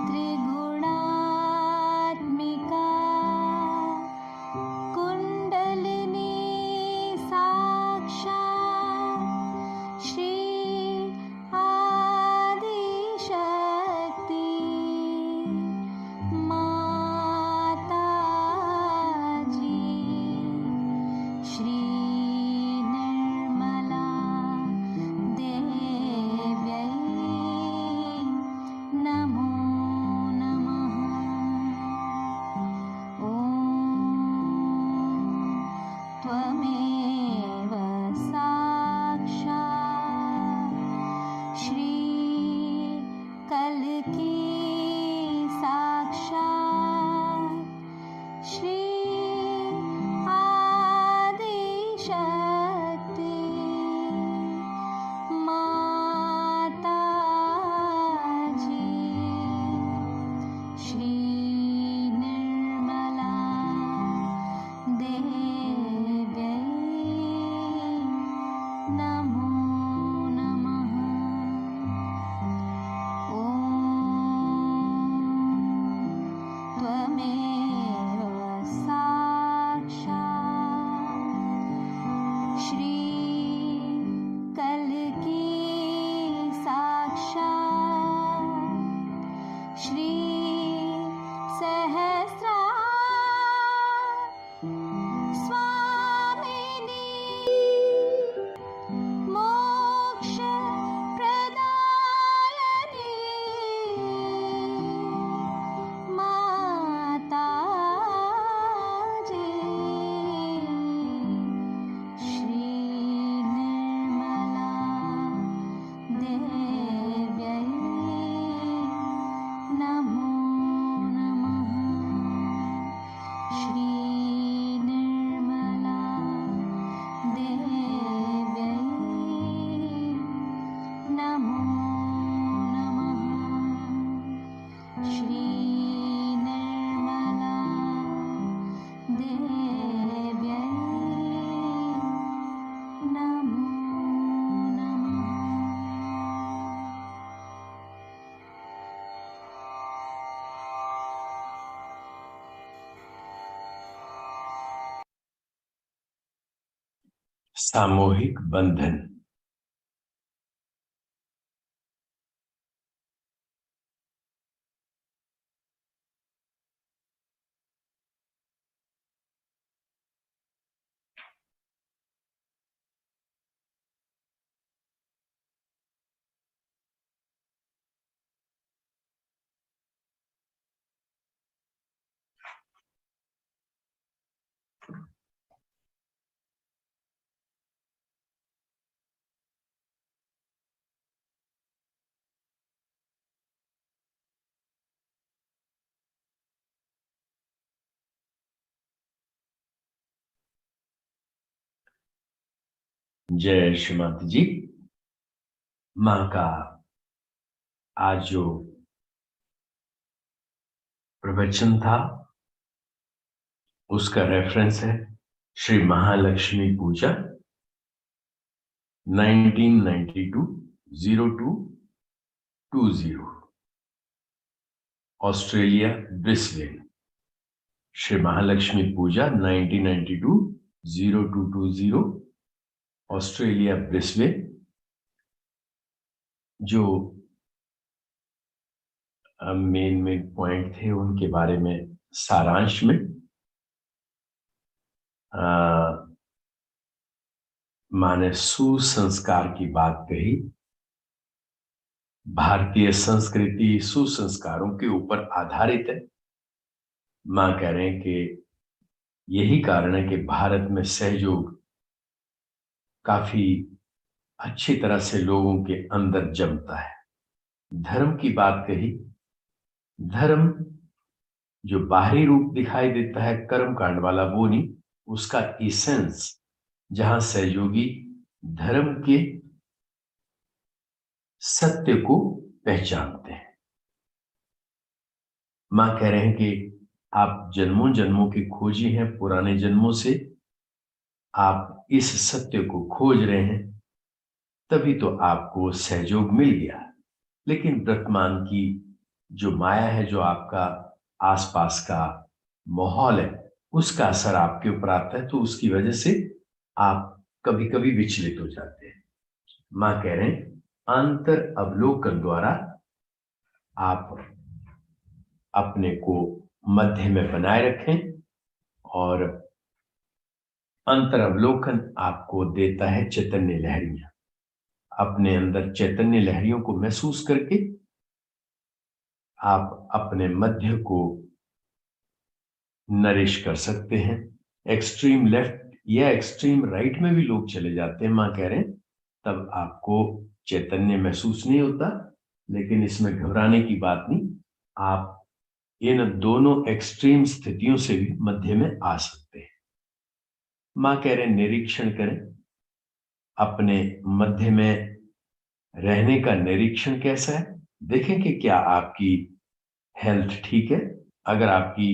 S5: त्रिगुणात्मिका कुण्डलिनी साक्षात् श्री आदिशक्ति माताजी श्री निर्मला देव्यै नमो नमः। ॐ त्वमेव साक्षात् श्री कल्की साक्षात् श्री आदिशक्ति माताजी श्री निर्मला देव्यै नमो नमः। ॐ त्वमेव साक्षात् श्री कल्की साक्षात् श्री सहस्रा स्वामिनी मोक्ष प्रदायिनी माताजी श्री निर्मला देव्यै नमो नमः। श्री निर्मला देव्यै नमो नमः। श्री निर्मला देव्यै नमो नमः।
S1: सामूहिक बंधन। जय श्रीमती जी। माँ का आज जो प्रवचन था उसका रेफरेंस है श्री महालक्ष्मी पूजा 1992-02-20 ऑस्ट्रेलिया ब्रिस्बेन। श्री महालक्ष्मी पूजा 1992-02-20 ऑस्ट्रेलिया ब्रिस्बेन। जो मेन पॉइंट थे उनके बारे में सारांश में माने सुसंस्कार की बात कही। भारतीय संस्कृति सुसंस्कारों के ऊपर आधारित है। माँ कह रहे हैं कि यही कारण है कि भारत में सहयोग काफी अच्छी तरह से लोगों के अंदर जमता है। धर्म की बात कही, धर्म जो बाहरी रूप दिखाई देता है कर्म कांड वाला वो नहीं, उसका इसेंस जहां सहयोगी धर्म के सत्य को पहचानते हैं। मां कह रहे हैं कि आप जन्मों जन्मों की खोजी हैं, पुराने जन्मों से आप इस सत्य को खोज रहे हैं, तभी तो आपको सहयोग मिल गया। लेकिन वर्तमान की जो माया है, जो आपका आसपास का माहौल है, उसका असर आपके ऊपर आता है, तो उसकी वजह से आप कभी कभी विचलित हो जाते हैं। मां कह रहे हैं अंतर अवलोकन द्वारा आप अपने को मध्य में बनाए रखें, और अंतर अवलोकन आपको देता है चैतन्य लहरियां। अपने अंदर चैतन्य लहरियों को महसूस करके आप अपने मध्य को नरिश कर सकते हैं। एक्सट्रीम लेफ्ट या एक्सट्रीम राइट में भी लोग चले जाते हैं, मां कह रहे हैं तब आपको चैतन्य महसूस नहीं होता, लेकिन इसमें घबराने की बात नहीं। आप इन दोनों एक्सट्रीम स्थितियों से भी मध्य में आ सकते हैं। मां कह रहे हैं निरीक्षण करें, अपने मध्य में रहने का निरीक्षण कैसा है, देखें कि क्या आपकी हेल्थ ठीक है। अगर आपकी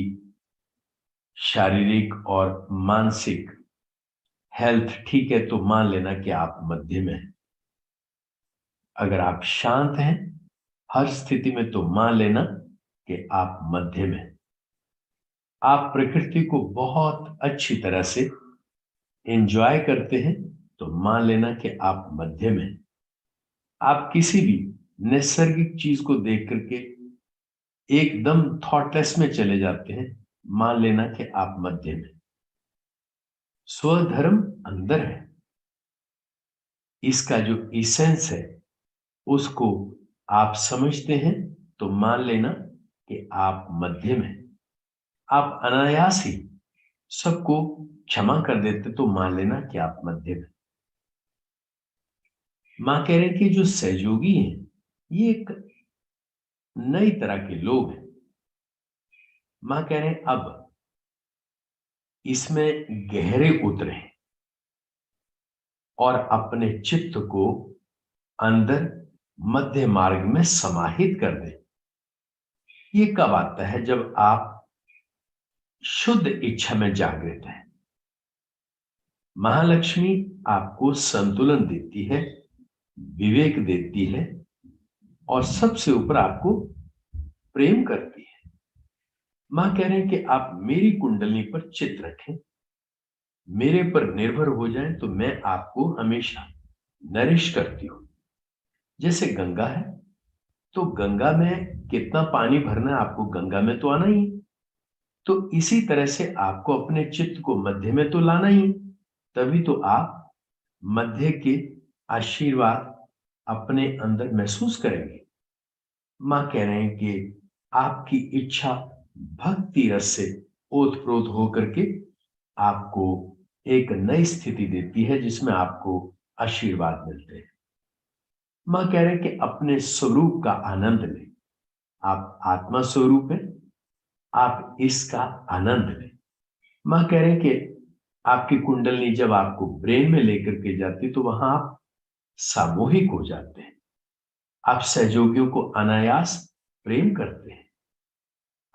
S1: शारीरिक और मानसिक हेल्थ ठीक है तो मान लेना कि आप मध्य में हैं। अगर आप शांत हैं हर स्थिति में तो मान लेना कि आप मध्य में हैं। आप प्रकृति को बहुत अच्छी तरह से एंजॉय करते हैं तो मान लेना कि आप मध्य में हैं। आप किसी भी नैसर्गिक चीज को देख करके एकदम थॉटलेस में चले जाते हैं, मान लेना कि आप मध्य में। स्वधर्म अंदर है, इसका जो इसेंस है उसको आप समझते हैं तो मान लेना कि आप मध्य में। आप अनायास ही सबको क्षमा कर देते तो मान लेना कि आप मध्य में। मां कह रहे हैं कि जो सहयोगी हैं ये एक नई तरह के लोग हैं। मां कह रहे हैं अब इसमें गहरे उतरे और अपने चित्त को अंदर मध्य मार्ग में समाहित कर दें। ये कब आता है? जब आप शुद्ध इच्छा में जागृत हैं। महालक्ष्मी आपको संतुलन देती है, विवेक देती है और सबसे ऊपर आपको प्रेम करती है। मां कह रहे हैं कि आप मेरी कुंडली पर चित्त रखें, मेरे पर निर्भर हो जाएं तो मैं आपको हमेशा नरिश करती हूं। जैसे गंगा है तो गंगा में कितना पानी भरना है, आपको गंगा में तो आना ही। तो इसी तरह से आपको अपने चित्त को मध्य में तो लाना ही, तभी तो आप मध्य के आशीर्वाद अपने अंदर महसूस करेंगे। मां कह रहे हैं कि आपकी इच्छा भक्ति रस से ओतप्रोत होकर के आपको एक नई स्थिति देती है जिसमें आपको आशीर्वाद मिलते हैं। मां कह रहे हैं कि अपने स्वरूप का आनंद लें। आप आत्मा स्वरूप है, आप इसका आनंद लें। मां कह रहे हैं कि आपकी कुंडली जब आपको ब्रेन में लेकर के जाती तो वहां आप सामूहिक हो जाते हैं। आप सहयोगियों को अनायास प्रेम करते हैं।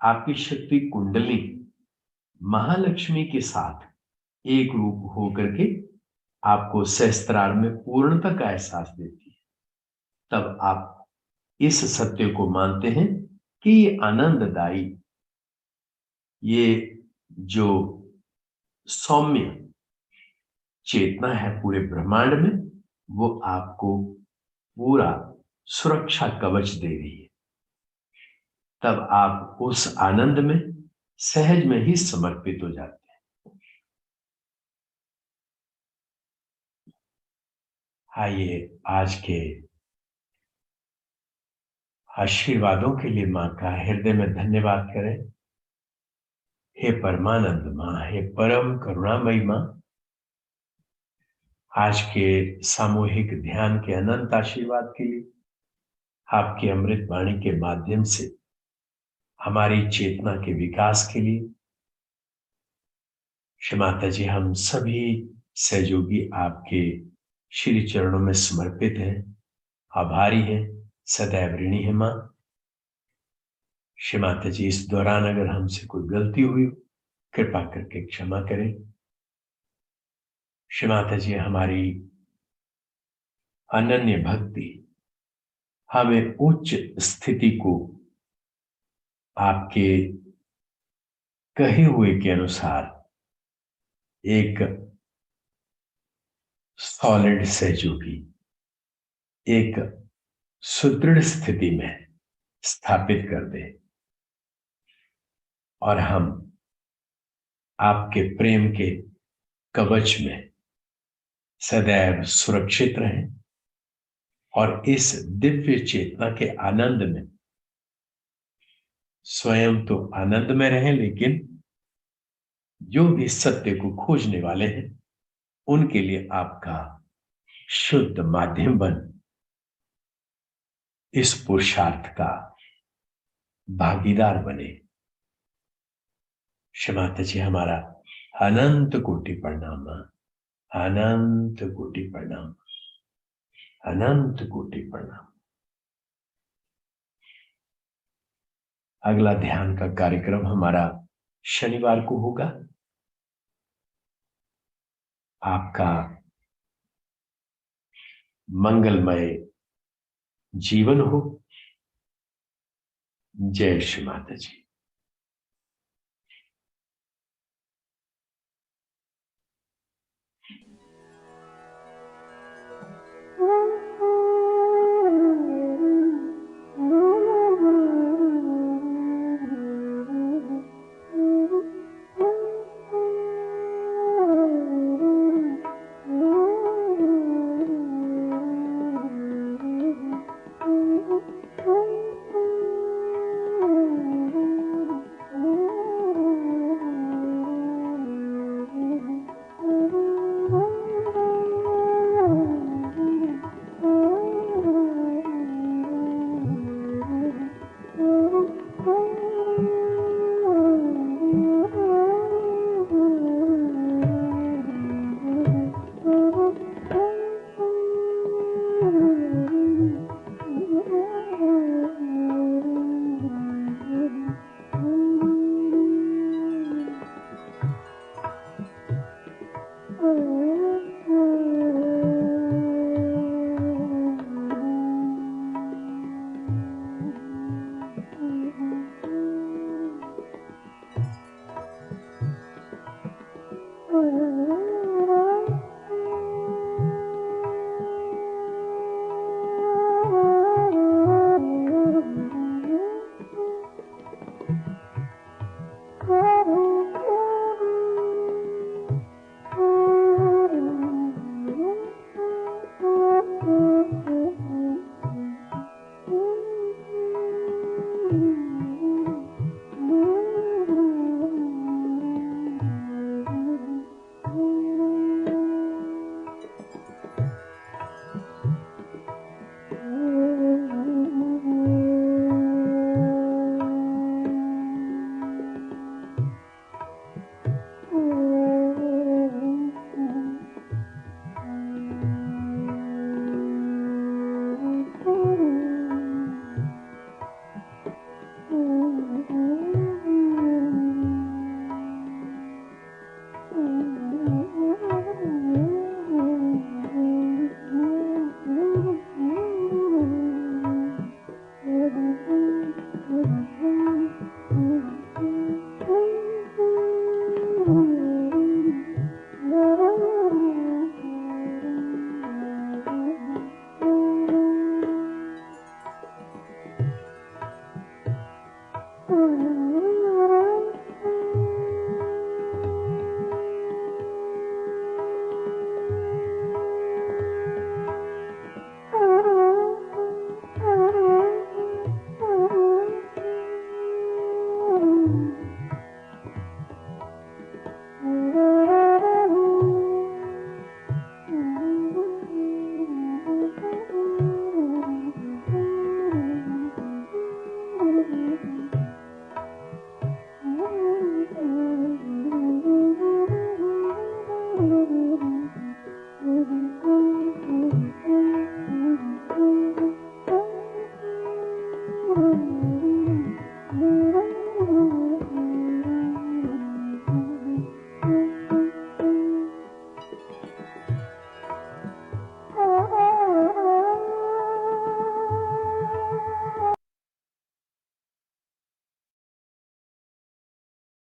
S1: आपकी शक्ति कुंडली महालक्ष्मी के साथ एक रूप होकर के आपको सहस्त्रार में पूर्णता का एहसास देती है। तब आप इस सत्य को मानते हैं कि ये आनंददायी, ये जो सौम्य चेतना है पूरे ब्रह्मांड में, वो आपको पूरा सुरक्षा कवच दे रही है। तब आप उस आनंद में सहज में ही समर्पित हो जाते हैं। आइए आज के आशीर्वादों के लिए मां का हृदय में धन्यवाद करें। हे परमानंद माँ, हे परम करुणामयी माँ, आज के सामूहिक ध्यान के अनंत आशीर्वाद के लिए आपकी अमृत वाणी के माध्यम से हमारी चेतना के विकास के लिए श्री माता जी, हम सभी सहयोगी आपके श्री चरणों में समर्पित हैं, आभारी हैं, सदैव ऋणी है माँ। श्री माता जी, इस दौरान अगर हमसे कोई गलती हुई हो, कृपा करके क्षमा करें। श्री माता जी, हमारी अनन्य भक्ति हमें उच्च स्थिति को आपके कहे हुए के अनुसार एक सॉलिड सहयोगी, एक सुदृढ़ स्थिति में स्थापित कर दे और हम आपके प्रेम के कवच में सदैव सुरक्षित रहें और इस दिव्य चेतना के आनंद में स्वयं तो आनंद में रहें, लेकिन जो भी सत्य को खोजने वाले हैं उनके लिए आपका शुद्ध माध्यम बन इस पुरुषार्थ का भागीदार बने। श्री माता जी, हमारा अनंत कोटि प्रणाम, अनंत कोटि प्रणाम, अनंत कोटि प्रणाम। अगला ध्यान का कार्यक्रम हमारा शनिवार को होगा। आपका मंगलमय जीवन हो। जय श्री माता जी।